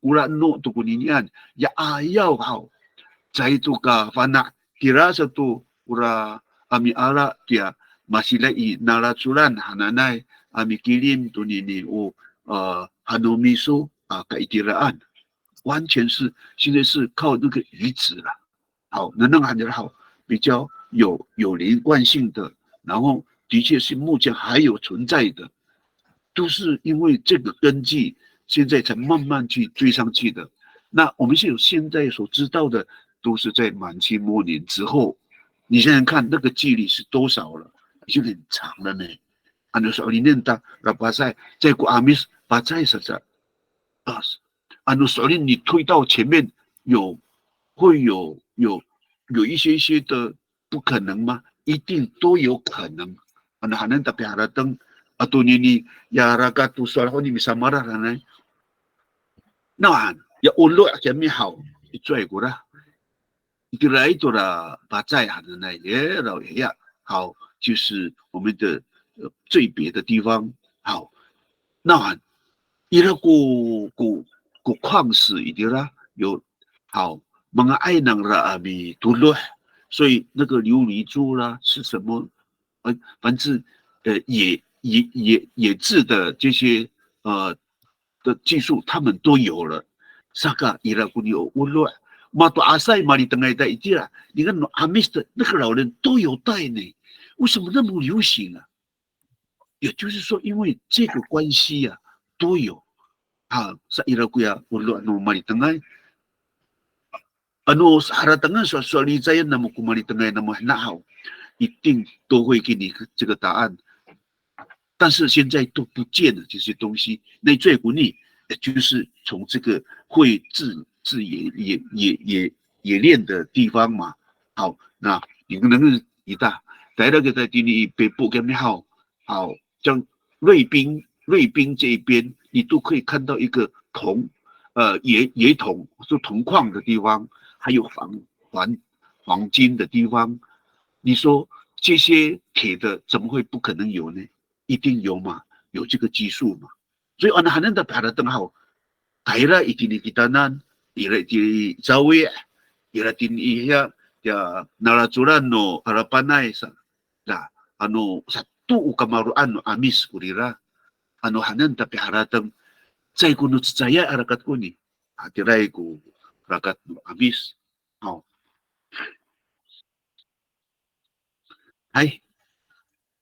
ura no to ko ninian ya ayaw haw chay to ka fana tira sa to ura ami ala kia masilai naratsulan hananay ami kilim to nini hanomiso kaitiraan 完全是现在是靠那个鱼子了，好，能喊得好。比较有连贯性的，然后的确是目前还有存在的，都是因为这个根基，现在才慢慢去追上去的。那我们现在所知道的，都是在满清末年之后。你想想看，那个距离是多少了？已经很长了呢。按照说，你念到拉巴塞在过阿米斯巴塞什么按照说你推到前面会有一些的不可能吗？一定都有可能。那还能特别还能 atau ni ya raga tu soal ni bisa marah kan那ya ulu kami hao 最过啦，一来做了把在行的那也老也呀，好，就是我们的最别的地方，好，那伊拉个矿石一点啦，有好mga爱能啦阿米多罗，所以那个琉璃珠啦是什么？凡是冶制的这些的技术，他们都有了。Saka ira kunio ulo mato asai mari tengah ita itira你看阿密的那个老人都有带呢，为什么那么流行啊？也就是说，因为这个关系啊，都有啊。sa ira kuya ulo ano mari tengah ano sa hara tengah soal lizayan na mo kumari tengah na mo nahau 一定都会给你这个答案，但是现在都不见了这些东西。那最古你。就是从这个会制冶炼的地方嘛，好，那你可能是一大，在那个在这里北部这边好，像瑞滨这一边，你都可以看到一个铜，冶铜就铜矿的地方，还有黄金的地方，你说这些铁的怎么会不可能有呢？一定有嘛，有这个技术嘛。所以anak-anak tak ada tengah kaira itini kita nan ira di zawi ira tin iya ya naracuran no harapanay sa la ano satu ukamaruan no amis kurira ano hanan tapi haratang say kunut saya arakat ko ni atiray ko rakat no amis oh hai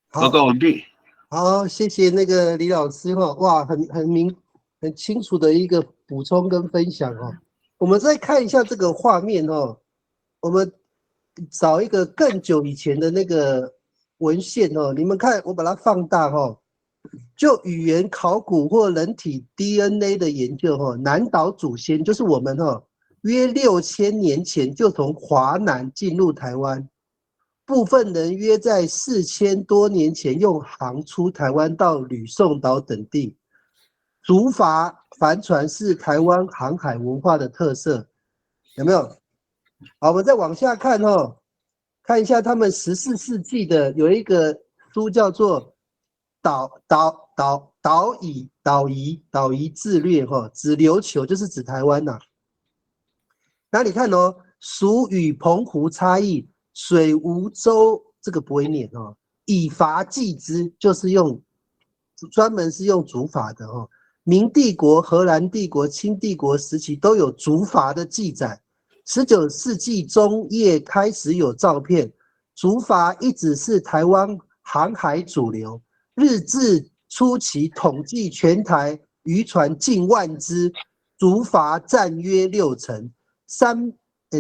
报告完毕。好，谢谢那个李老师哈，哇，很清楚的一个补充跟分享哦。我们再看一下这个画面哦，我们找一个更久以前的那个文献哦，你们看，我把它放大哦。就语言考古或人体 DNA 的研究哈，南岛祖先就是我们哈，约6000年前就从华南进入台湾。部分人约在4000多年前用航出台湾到吕宋岛等地，竹筏帆船是台湾航海文化的特色，有没有？好，我们再往下看哦，看一下他们14世纪的有一个书叫做岛屿志略哈，指琉球就是指台湾呐。那你看哦，属与澎湖差异。水无洲这个不会念哦，以筏祭之就是专门是用竹筏的哦。明帝国、荷兰帝国、清帝国时期都有竹筏的记载。19世纪中叶开始有照片，竹筏一直是台湾航海主流。日治初期统计全台渔船近万只，竹筏占约60%。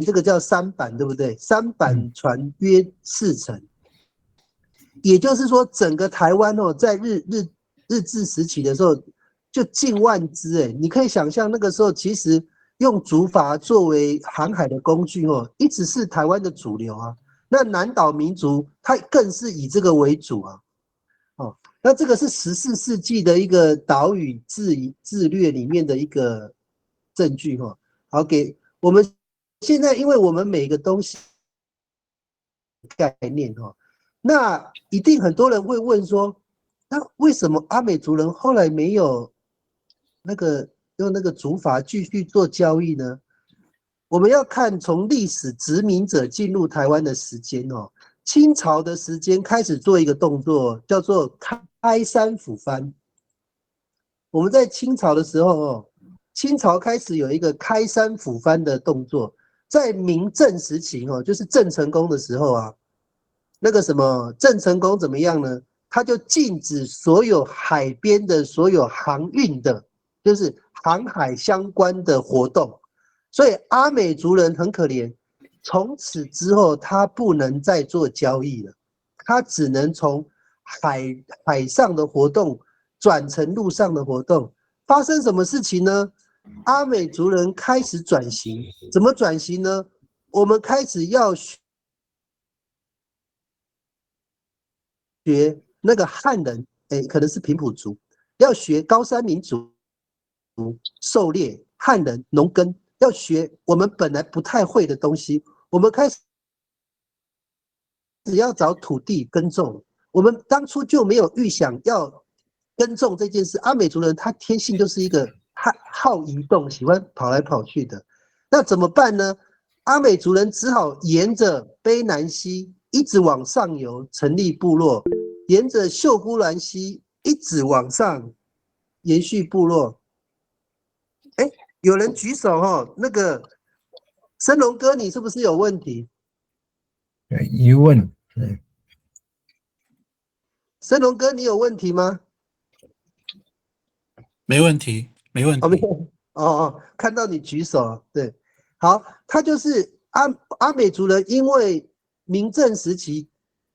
这个叫三板，对不对？三板船约40%，也就是说，整个台湾哦，在日治时期的时候，就近万只你可以想象，那个时候其实用竹筏作为航海的工具哦，一直是台湾的主流啊。那南岛民族它更是以这个为主啊。哦，那这个是14世纪的一个岛屿志略里面的一个证据哈。好，给我们。现在，因为我们每个东西概念哈，那一定很多人会问说，那为什么阿美族人后来没有用那个竹筏继续做交易呢？我们要看从历史殖民者进入台湾的时间哦，清朝的时间开始做一个动作，叫做开山抚番。我们在清朝的时候哦，清朝开始有一个开山抚番的动作。在明郑时期哦，就是郑成功的时候啊，那个什么郑成功怎么样呢？他就禁止所有海边的所有航运的，就是航海相关的活动。所以阿美族人很可怜，从此之后他不能再做交易了，他只能从海上的活动转成陆上的活动。发生什么事情呢？阿美族人开始转型，怎么转型呢？我们开始要学那个汉人，可能是平埔族，要学高山民族、狩猎、汉人、农耕，要学我们本来不太会的东西。我们开始要找土地耕种，我们当初就没有预想要耕种这件事。阿美族人他天性就是一个好移动，喜欢跑来跑去的。那怎么办呢？阿美族人只好沿着卑南溪一直往上游成立部落，沿着秀姑峦溪一直往上延续部落。有人举手哦，那个升龙哥，你是不是有问题？疑问，升龙哥，你有问题吗？没问题，没问题。看到你举手，对，好，他就是阿美族人，因为明郑时期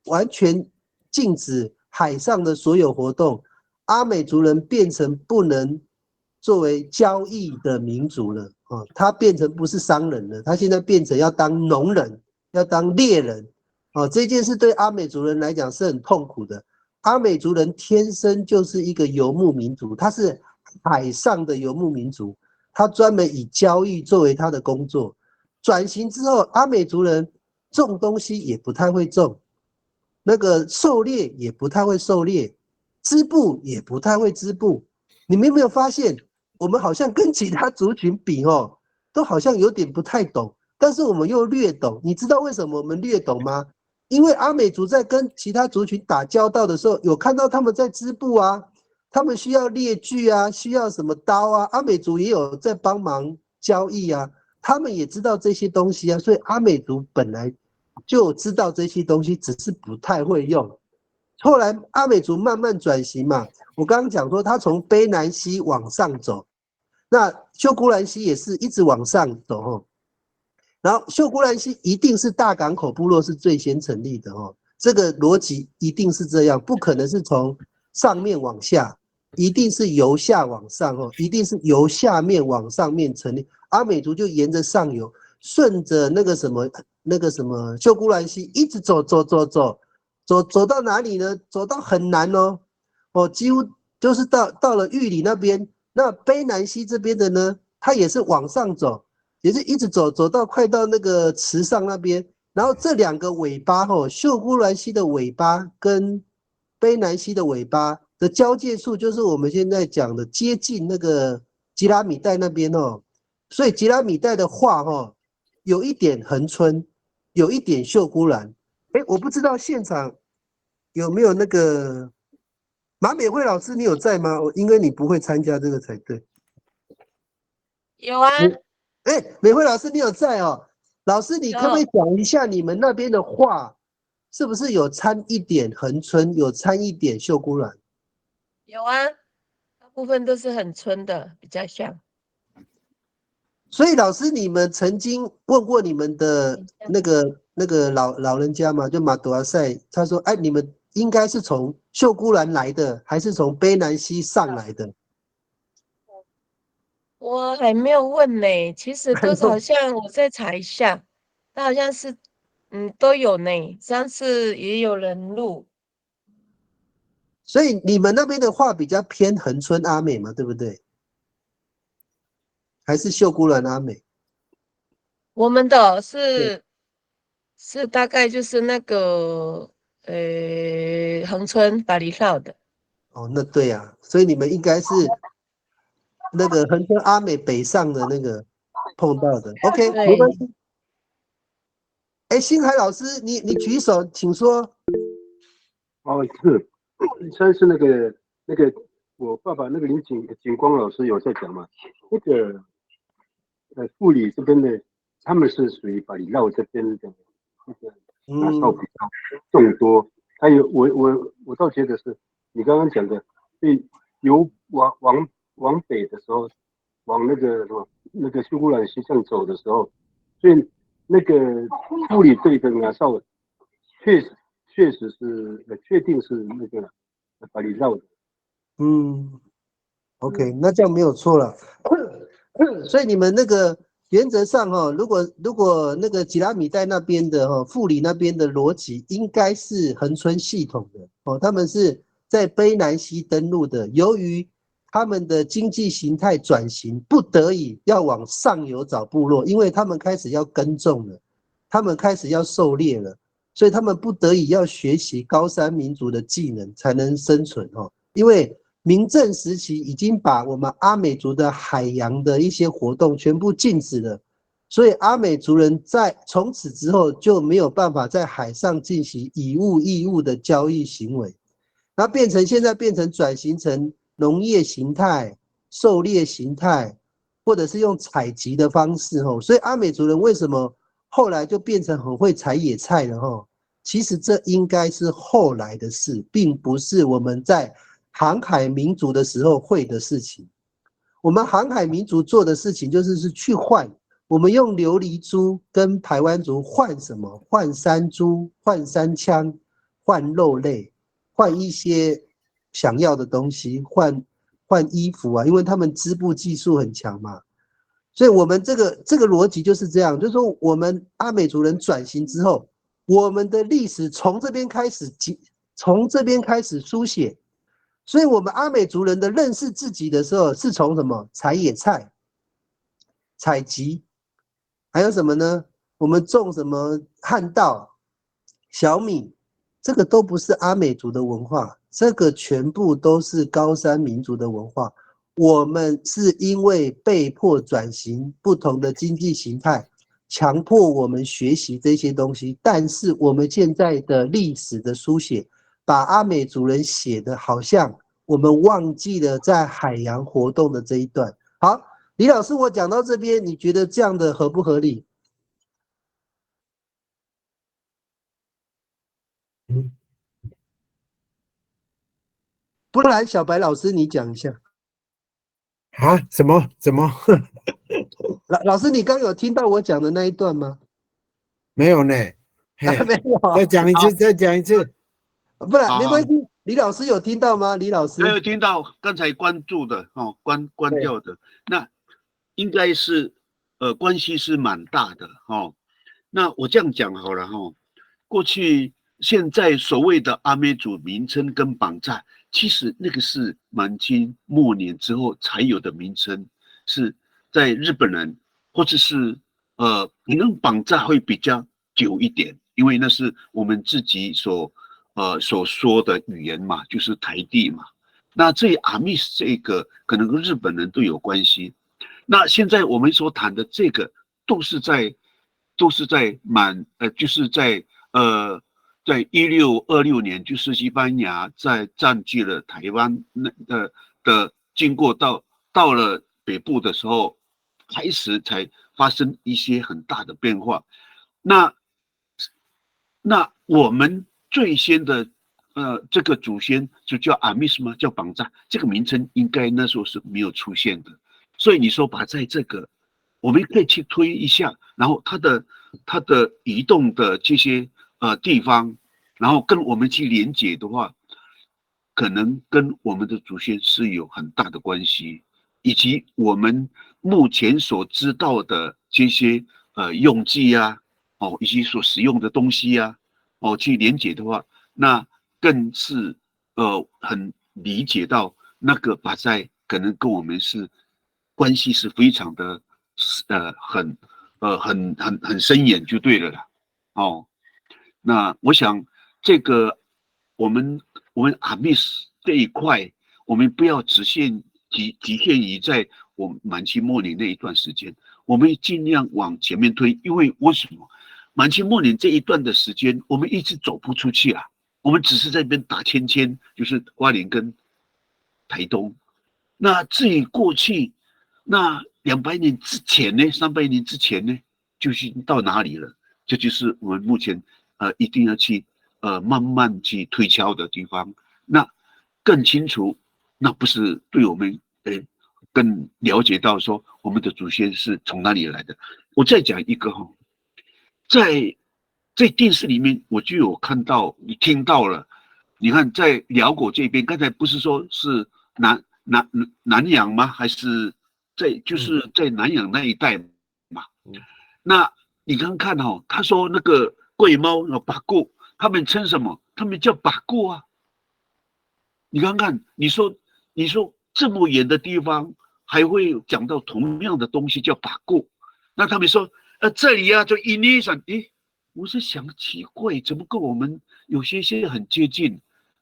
完全禁止海上的所有活动，阿美族人变成不能作为交易的民族了他变成不是商人了，他现在变成要当农人，要当猎人这件事对阿美族人来讲是很痛苦的。阿美族人天生就是一个游牧民族，他是海上的游牧民族，他专门以交易作为他的工作。转型之后，阿美族人种东西也不太会种，那个狩猎也不太会狩猎，织布也不太会织布。你们有没有发现，我们好像跟其他族群比都好像有点不太懂，但是我们又略懂。你知道为什么我们略懂吗？因为阿美族在跟其他族群打交道的时候，有看到他们在织布啊，他们需要猎具啊，需要什么刀啊，阿美族也有在帮忙交易啊，他们也知道这些东西啊，所以阿美族本来就知道这些东西，只是不太会用。后来阿美族慢慢转型嘛，我刚刚讲说他从卑南溪往上走，那秀姑峦溪也是一直往上走然后秀姑峦溪一定是大港口部落是最先成立的这个逻辑一定是这样，不可能是从上面往下，一定是由下往上一定是由下面往上面成立。阿美族就沿着上游，顺着那个什么秀姑峦溪一直走到哪里呢？走到很南几乎就是到了玉里那边。那卑南溪这边的呢，它也是往上走。也是一直走到快到那个池上那边，然后这两个尾巴秀姑峦溪的尾巴跟卑南溪的尾巴的交界处，就是我们现在讲的接近那个吉拉米带那边所以吉拉米带的画有一点恒春，有一点秀姑峦。我不知道现场有没有那个马美惠老师，你有在吗？因为你不会参加这个才对。有啊。美惠老师，你有在老师，你可不可以讲一下你们那边的画，是不是有掺一点恒春，有掺一点秀姑峦？有啊，大部分都是很春的，比较像。所以老师，你们曾经问过你们的那个老人家吗？就马朵阿塞，他说，你们应该是从秀姑峦来的，还是从卑南溪上来的？我还没有问呢，其实都好像我再查一下，它好像是都有呢，上次也有人录。所以你们那边的话比较偏恒春阿美嘛，对不对？还是秀姑峦阿美？我们的是大概就是那个恒春巴黎绕的。那对啊，所以你们应该是那个恒春阿美北上的那个碰到的。OK， 没关系。星海老师，你举手，请说。是那个我爸爸那个林景光老师有在讲嘛，那个富里这边的他们是属于巴里绕这边的那个拿少比较众多。还有我倒觉得是你刚刚讲的，对，由往北的时候，往那个什么那个秀姑峦溪上走的时候，所以那个富里队的拿少确实是确定是那个巴里绕的。OK， 那这样没有错了。所以你们那个原则上如果那个吉拉米带那边的富里那边的逻辑应该是恒春系统的他们是在卑南溪登陆的，由于他们的经济形态转型，不得已要往上游找部落，因为他们开始要耕种了，他们开始要狩猎了，所以他们不得已要学习高山民族的技能才能生存哦。因为明郑时期已经把我们阿美族的海洋的一些活动全部禁止了，所以阿美族人在从此之后就没有办法在海上进行以物易物的交易行为，那现在变成转型成农业形态、狩猎形态，或者是用采集的方式哦。所以阿美族人为什么后来就变成很会采野菜了哦？其实这应该是后来的事，并不是我们在航海民族的时候会的事情。我们航海民族做的事情就是去换，我们用琉璃珠跟排湾族换什么？换山猪，换山枪，换肉类，换一些想要的东西，换衣服啊，因为他们织布技术很强嘛。所以我们这个逻辑就是这样，就是说我们阿美族人转型之后，我们的历史从这边开始书写。所以我们阿美族人的认识自己的时候，是从什么？采野菜、采集，还有什么呢？我们种什么旱稻、小米，这个都不是阿美族的文化，这个全部都是高山民族的文化。我们是因为被迫转型不同的经济形态，强迫我们学习这些东西，但是我们现在的历史的书写，把阿美族人写的好像我们忘记了在海洋活动的这一段。好，李老师，我讲到这边，你觉得这样的合不合理？不然小白老师你讲一下。啊？什么？老师，你刚有听到我讲的那一段吗？没有呢。没有。再讲一次。不然没关系。李老师有听到吗？李老师有听到刚才关注的哦，关掉的，那应该是关系是蛮大的哦。那我这样讲好了哈，过去现在所谓的阿美族名称跟绑架，其实那个是满清末年之后才有的名称，是在日本人或者是可能绑架会比较久一点，因为那是我们自己所说的语言嘛，就是台地嘛。那这阿密斯这个可能跟日本人都有关系。那现在我们所谈的这个都是在就是在1626年，就是西班牙在占据了台湾的经过到了北部的时候，开始才发生一些很大的变化。那我们最先的这个祖先就叫阿密斯吗？叫绑扎，这个名称应该那时候是没有出现的。所以你说把在这个，我们可以去推一下，然后它的移动的这些地方，然后跟我们去连接的话，可能跟我们的祖先是有很大的关系，以及我们目前所知道的这些用具啊，以及所使用的东西啊，去连接的话，那更是很理解到那个巴塞可能跟我们是关系是非常的很深远就对了啦。那我想这个我们阿密斯这一块，我们不要局限于在我们满清末年那一段时间，我们尽量往前面推，因为为什么满清末年这一段的时间，我们一直走不出去啊？我们只是在那边打圈圈，就是花莲跟台东。那至于过去那200年之前呢，300年之前呢，就是到哪里了？这就是我们目前一定要去慢慢去推敲的地方。那更清楚，那不是对我们更了解到说我们的祖先是从哪里来的。我再讲一个哈，在电视里面我就有看到，你听到了。你看在辽国这边，刚才不是说是南洋吗？还是就是在南洋那一带嘛？那你刚看哦，他说那个贵猫巴固，他们称什么？他们叫巴固啊。你看看，你说这么远的地方还会讲到同样的东西叫把过，那他们说这里啊就印尼省，我是想奇怪，怎么跟我们有些很接近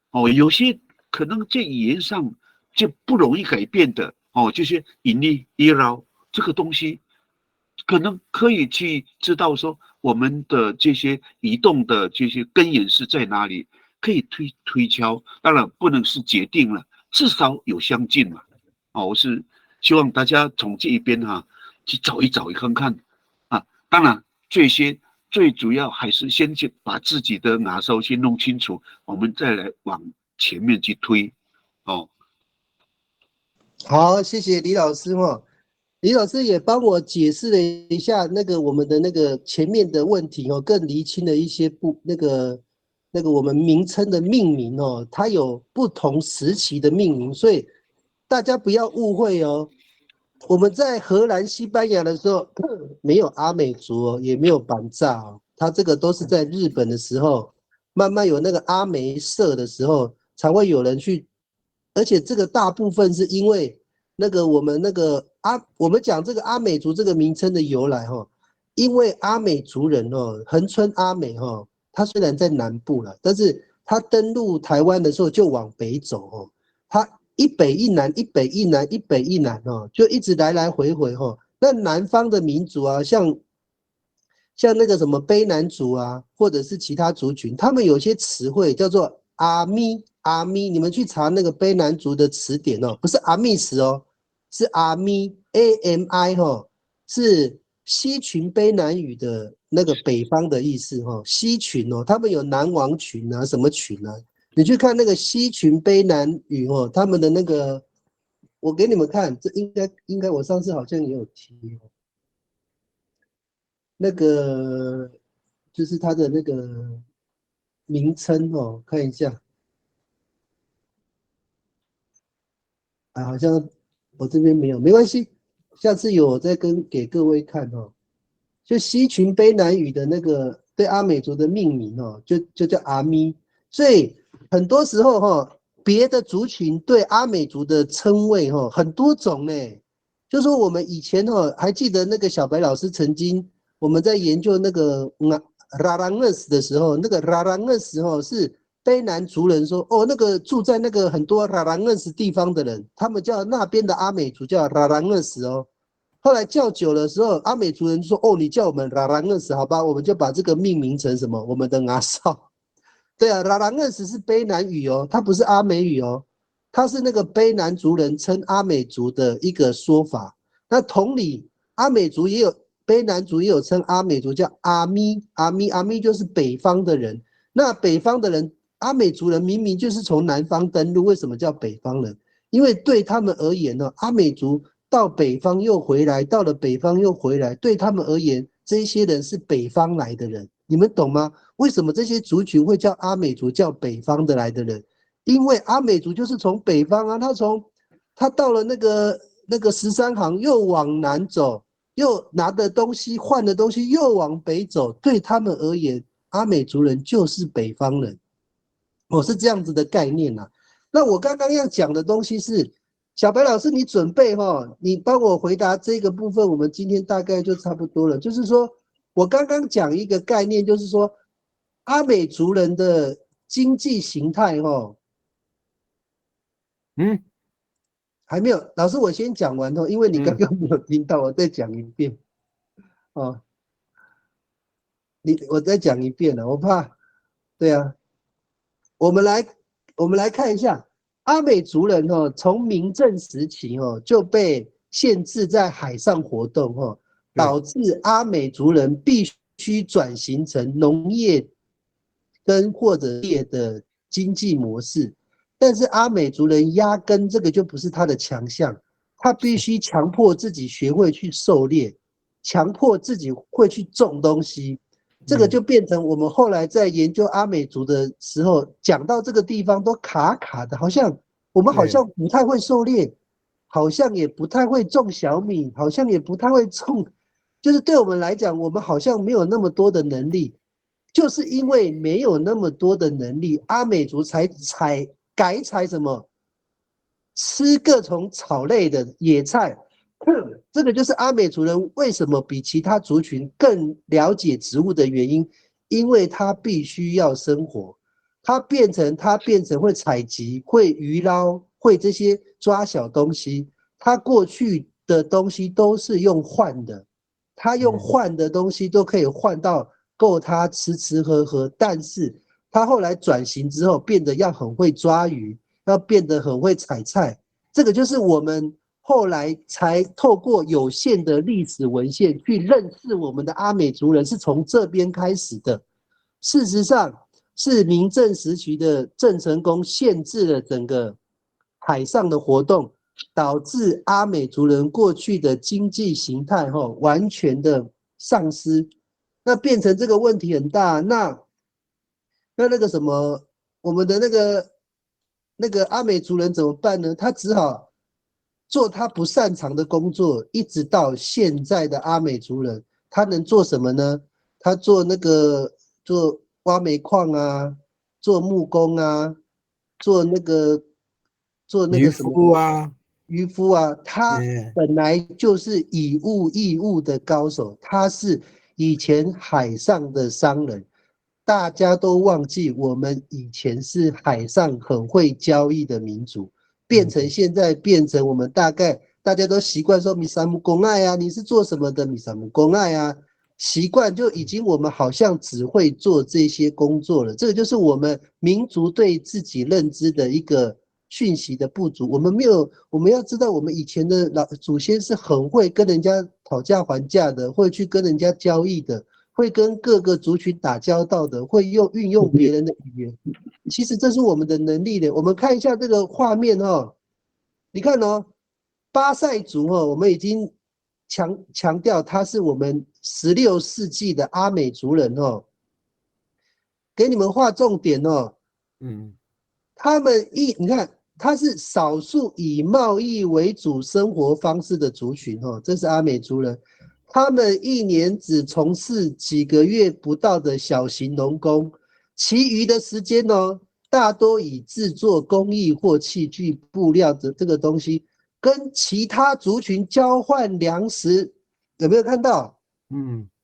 哦，有些可能在语言上就不容易改变的哦，就是印尼伊劳这个东西，可能可以去知道说我们的这些移动的这些根源是在哪里，可以推敲，当然不能是决定了，至少有相近嘛。哦，我是希望大家从这一边去找一看看啊，当然这些最主要还是先去把自己的拿手先弄清楚，我们再来往前面去推哦。好，谢谢李老师哈。李老师也帮我解释了一下那个我们的那个前面的问题哦，更厘清了一些那个我们名称的命名哦，它有不同时期的命名，所以大家不要误会哦。我们在荷兰、西班牙的时候没有阿美族哦，也没有板炸哦，它这个都是在日本的时候，慢慢有那个阿美社的时候，才会有人去，而且这个大部分是因为那个我们讲这个阿美族这个名称的由来哈，因为阿美族人哦，恒春阿美哈，他虽然在南部了，但是他登陆台湾的时候就往北走哦，他一北一南，一北一南，一北一南哦，就一直来来回回哦。那南方的民族啊，像那个什么卑南族啊，或者是其他族群，他们有些词汇叫做阿咪，你们去查那个卑南族的词典哦，不是阿密词哦，是阿咪 AMI 哦，是西群卑南语的那个北方的意思哦，西群哦，他们有南王群啊，什么群啊？你去看那个西群卑南语哦，他们的那个，我给你们看，这应该我上次好像也有提哦。那个就是它的那个名称哦，看一下啊，好像我这边没有，没关系，下次有我再给各位看哦。就西群卑南语的那个对阿美族的命名哦，就叫阿咪，所以很多时候别的族群对阿美族的称谓很多种呢。就说我们以前还记得那个小白老师曾经我们在研究那个拉兰厄斯的时候，那个拉兰厄斯是卑南族人说那个住在那个很多拉兰厄斯地方的人，他们叫那边的阿美族叫拉兰厄斯哦。后来叫久的时候，阿美族人说你叫我们拉兰厄斯好吧，我们就把这个命名成什么我们的阿少。对啊，拉兰厄斯是卑南语哦，它不是阿美语哦，它是那个卑南族人称阿美族的一个说法。那同理，阿美族也有卑南族也有称阿美族叫阿咪，就是北方的人。那北方的人，阿美族人明明就是从南方登陆，为什么叫北方人？因为对他们而言呢，阿美族到北方又回来，到了北方又回来，对他们而言，这些人是北方来的人，你们懂吗？为什么这些族群会叫阿美族，叫北方的来的人？因为阿美族就是从北方啊，他到了那个13行又往南走，又拿的东西换的东西又往北走，对他们而言，阿美族人就是北方人，是这样子的概念啊。那我刚刚要讲的东西是，小白老师你准备你帮我回答这个部分，我们今天大概就差不多了。就是说我刚刚讲一个概念，就是说阿美族人的经济形态还没有，老师我先讲完因为你刚刚没有听到，我再讲一遍我再讲一遍了，我怕。对啊，我们来看一下阿美族人从明郑时期就被限制在海上活动导致阿美族人必须转型成农业跟或者业的经济模式。但是阿美族人压根这个就不是他的强项，他必须强迫自己学会去狩猎，强迫自己会去种东西。这个就变成我们后来在研究阿美族的时候，讲到这个地方都卡卡的，好像我们好像不太会狩猎，好像也不太会种小米，好像也不太会种，就是对我们来讲，我们好像没有那么多的能力。就是因为没有那么多的能力，阿美族才改采什么？吃各种草类的野菜。这个就是阿美族人为什么比其他族群更了解植物的原因，因为他必须要生活，他变成会采集、会渔捞、会这些抓小东西，他过去的东西都是用换的，他用换的东西都可以换到够他吃吃喝喝，但是他后来转型之后变得要很会抓鱼，要变得很会采菜，这个就是我们后来才透过有限的历史文献去认识我们的阿美族人，是从这边开始的。事实上，是明郑时期的郑成功限制了整个海上的活动，导致阿美族人过去的经济形态完全的丧失，那变成这个问题很大。那个什么，我们的那个阿美族人怎么办呢？他只好做他不擅长的工作，一直到现在的阿美族人，他能做什么呢？他做挖煤矿啊，做木工啊，做那个什么渔夫啊，他本来就是以物易物的高手，他是以前海上的商人。大家都忘记我们以前是海上很会交易的民族，现在变成我们大家都习惯说米萨姆公爱啊，你是做什么的米萨姆公爱啊，习惯就已经我们好像只会做这些工作了，这个就是我们民族对自己认知的一个讯息的不足。我们要知道我们以前的老祖先是很会跟人家讨价还价的，会去跟人家交易的，会跟各个族群打交道的，会运用别人的语言。其实这是我们的能力的。我们看一下这个画面你看巴塞族我们已经强调他是我们16世纪的阿美族人给你们画重点他们你看他是少数以贸易为主生活方式的族群这是阿美族人。他们一年只从事几个月不到的小型农工，其余的时间大多以制作工艺或器具、布料的这个东西，跟其他族群交换粮食。有没有看到？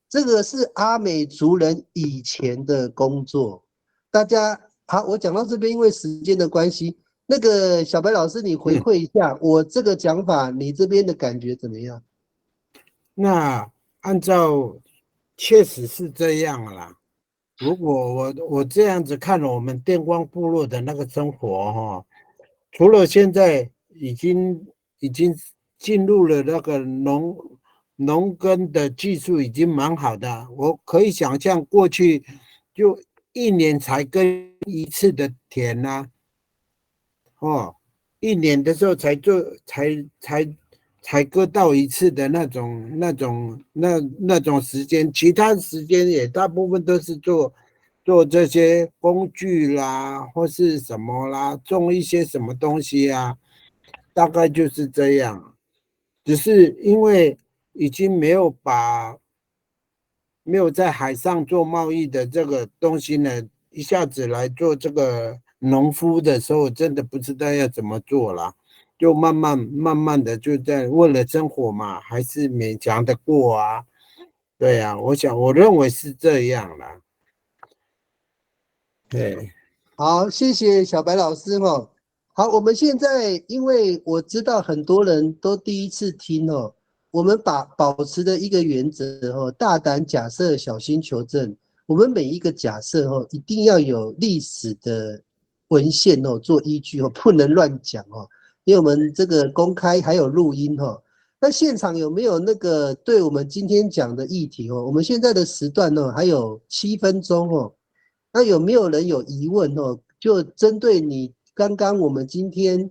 这个是阿美族人以前的工作。大家好，我讲到这边，因为时间的关系，那个小白老师，你回馈一下我这个讲法，你这边的感觉怎么样？那按照确实是这样啦。如果我这样子看了我们电光部落的那个生活除了现在已经进入了那个农耕的技术已经蛮好的，我可以想象过去就1年才耕一次的田1年的时候才割到一次的那种时间，其他时间也大部分都是做这些工具啦，或是什么啦，种一些什么东西啊，大概就是这样。只是因为已经没有在海上做贸易的这个东西呢，一下子来做这个农夫的时候，真的不知道要怎么做啦。就慢慢的就在为了生活嘛，还是勉强的过啊。对啊，我认为是这样啦。对，好，谢谢小白老师好，我们现在因为我知道很多人都第一次听我们保持的一个原则大胆假设，小心求证。我们每一个假设一定要有历史的文献做依据不能乱讲因为我们这个公开还有录音那现场有没有那个对我们今天讲的议题我们现在的时段还有7分钟那有没有人有疑问就针对你刚刚我们今天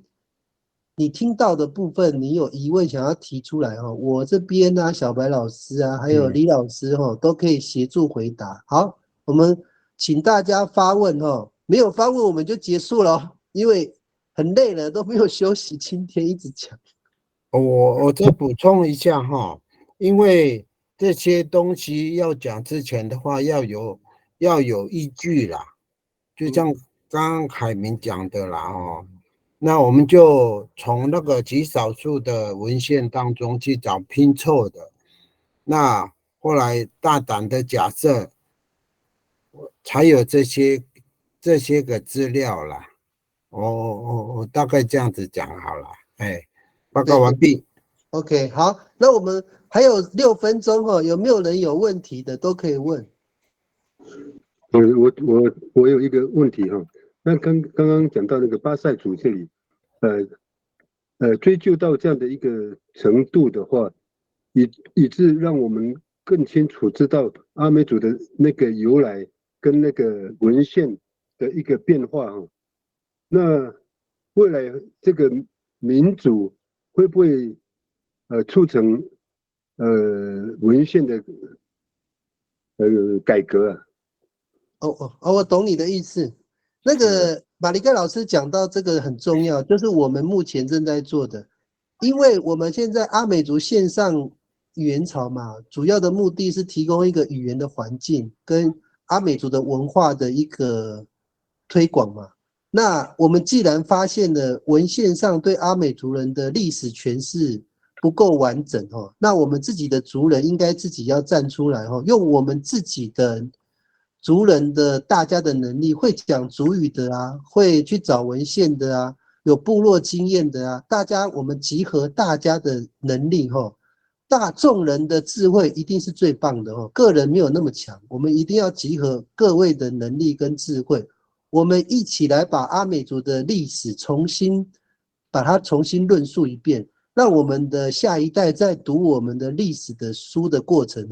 你听到的部分，你有疑问想要提出来我这边啊，小白老师啊，还有李老师都可以协助回答。好，我们请大家发问没有发问我们就结束了因为很累了，都没有休息，今天一直讲。我再补充一下因为这些东西要讲之前的话，要有依据啦。就像刚刚凯明讲的啦哦，那我们就从那个极少数的文献当中去找拼凑的，那后来大胆的假设，才有这些个资料啦。我大概这样子讲好了，报告完毕。OK， 好，那我们还有6分钟哈，有没有人有问题的都可以问。我有一个问题哈，那刚刚讲到那个巴塞族这里，追究到这样的一个程度的话，以致让我们更清楚知道阿美族的那个由来跟那个文献的一个变化哈。那未来这个民主会不会促成文献的改革啊？我懂你的意思。那个马里盖老师讲到这个很重要，就是我们目前正在做的，因为我们现在阿美族线上语言潮嘛，主要的目的是提供一个语言的环境跟阿美族的文化的一个推广嘛。那我们既然发现了文献上对阿美族人的历史诠释不够完整那我们自己的族人应该自己要站出来用我们自己的族人的大家的能力，会讲族语的啊，会去找文献的啊，有部落经验的啊，大家我们集合大家的能力大众人的智慧一定是最棒的个人没有那么强，我们一定要集合各位的能力跟智慧，我们一起来把阿美族的历史把它重新论述一遍，让我们的下一代在读我们的历史的书的过程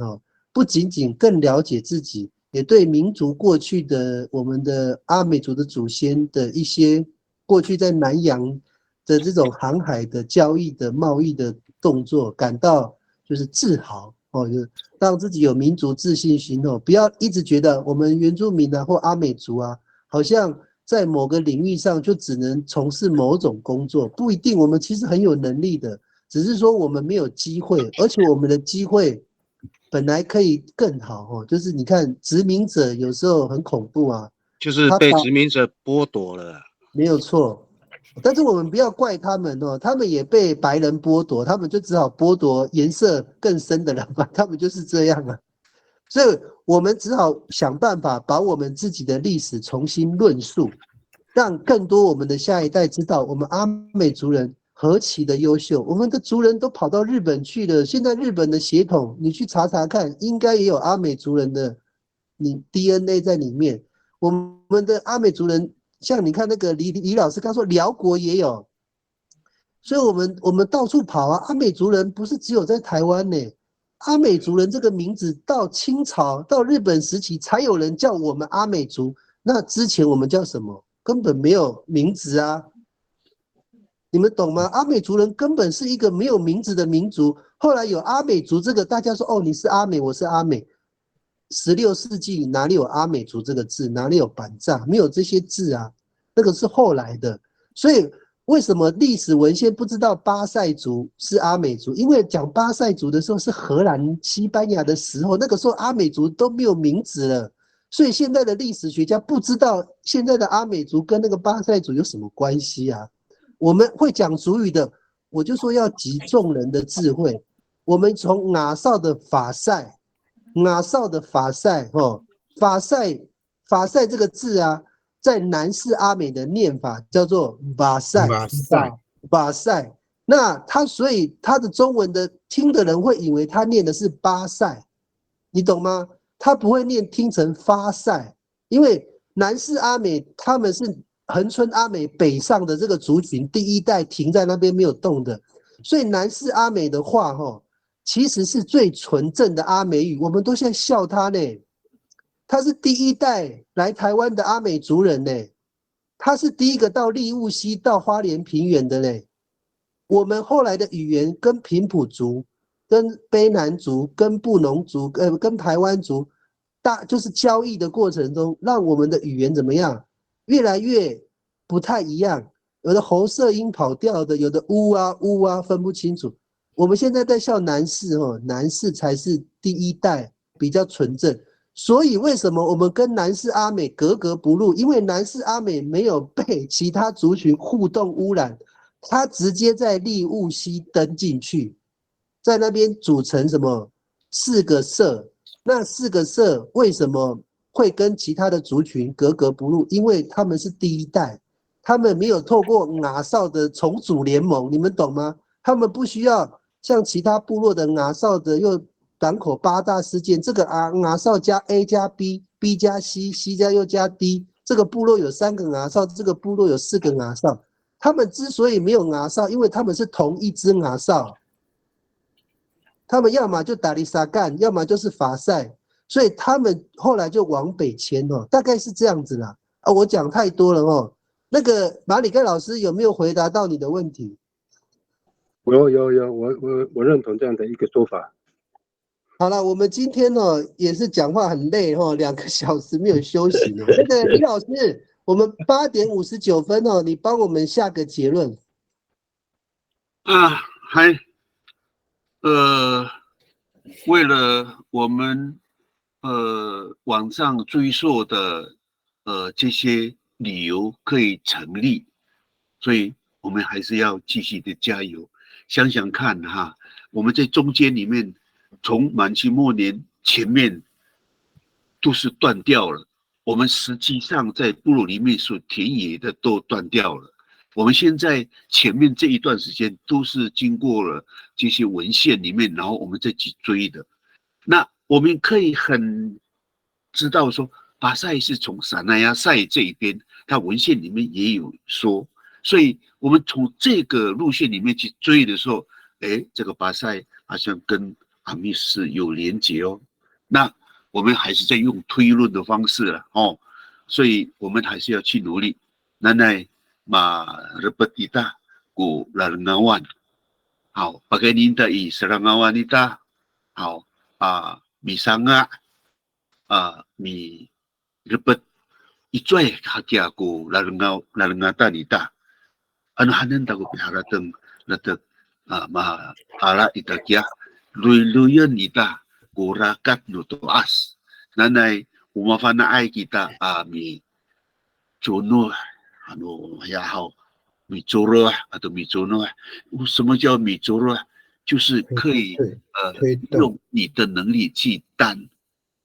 不仅仅更了解自己，也对民族过去的我们的阿美族的祖先的一些过去在南洋的这种航海的交易的贸易的动作感到就是自豪就是让自己有民族自信心不要一直觉得我们原住民啊或阿美族啊好像在某个领域上就只能从事某种工作，不一定，我们其实很有能力的，只是说我们没有机会，而且我们的机会本来可以更好就是你看殖民者有时候很恐怖啊，就是被殖民者剥夺了，没有错。但是我们不要怪他们他们也被白人剥夺，他们就只好剥夺颜色更深的人吧，他们就是这样啊。所以我们只好想办法把我们自己的历史重新论述，让更多我们的下一代知道我们阿美族人何其的优秀，我们的族人都跑到日本去了，现在日本的血统你去查查看，应该也有阿美族人的DNA 在里面。我们的阿美族人像你看那个李老师刚说辽国也有，所以我们到处跑啊，阿美族人不是只有在台湾呢，阿美族人这个名字到清朝到日本时期才有人叫我们阿美族，那之前我们叫什么？根本没有名字啊，你们懂吗？阿美族人根本是一个没有名字的民族，后来有阿美族这个，大家说你是阿美，我是阿美。16世纪哪里有阿美族这个字？哪里有板炸？没有这些字啊，那个是后来的。所以为什么历史文献不知道巴塞族是阿美族？因为讲巴塞族的时候是荷兰、西班牙的时候，那个时候阿美族都没有名字了，所以现在的历史学家不知道现在的阿美族跟那个巴塞族有什么关系啊？我们会讲族语的，我就说要集众人的智慧。我们从亚绍的法塞。法塞这个字啊，在南势阿美的念法叫做瓦塞，那所以他的中文的听的人会以为他念的是巴塞，你懂吗？他不会听成发塞，因为南势阿美他们是恒春阿美北上的这个族群，第一代停在那边没有动的，所以南势阿美的话其实是最纯正的阿美语，我们都现在笑他呢。他是第一代来台湾的阿美族人呢，他是第一个到立雾溪、到花莲平原的呢。我们后来的语言跟平埔族、跟卑南族、跟布农族、跟排湾族，就是交易的过程中，让我们的语言怎么样，越来越不太一样。有的喉塞音跑调的，有的呜啊分不清楚。我们现在在笑南势南势才是第一代比较纯正，所以为什么我们跟南势阿美格格不入？因为南势阿美没有被其他族群互动污染，它直接在立务溪登进去，在那边组成什么4个社？那4个社为什么会跟其他的族群格格不入？因为他们是第一代，他们没有透过雅绍的重组联盟，你们懂吗？他们不需要像其他部落的雅绍的又港口8大事件，这个雅绍加 A 加 B，B 加 C，C 加又加 D， 这个部落有3个雅绍，这个部落有4个雅绍。他们之所以没有雅绍，因为他们是同一支雅绍，他们要么就达利沙干，要么就是法塞，所以他们后来就往北迁哦，大概是这样子啦。我讲太多了哦。那个马里盖老师有没有回答到你的问题？有，我认同这样的一个说法。好了，我们今天也是讲话很累2个小时没有休息呢。那个李老师，我们8点59分你帮我们下个结论。为了我们往上追溯的这些理由可以成立，所以我们还是要继续的加油。想想看哈，我们在中间里面，从满清末年前面都是断掉了，我们实际上在部落里面所田野的都断掉了。我们现在前面这一段时间都是经过了这些文献里面，然后我们再去追的。那我们可以很知道说，巴塞是从撒那亚塞这一边，它文献里面也有说，所以我们从这个路线里面去追的时候，这个巴塞好像跟阿密斯有连结哦。那我们还是在用推论的方式了哦，所以我们还是要去努力。Nanay ma-repat ita ku larangawan. Hau, pagkaninta i sarangawan ita. Hau, misanga mi repat ituay hakya ku larangatan ita. Ano hanan ta ku piharatang latak mahala ita kya luy-luyan ita ku rakat no toas. Nanay umafanaay kita mi jono ano hayahao米周热atau米周热，什么叫米周热？就是可以用你的能力去担。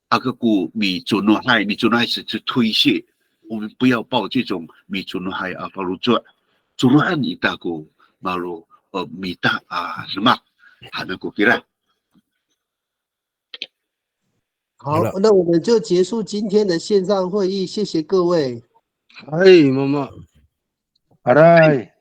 个股米周热害，米周热害是去推卸。我们不要抱这种米周热害法律做，周热害你大股马路米大什么还能股给了。好，那我们就结束今天的线上会议，谢谢各位。嗨，妈妈。Aray.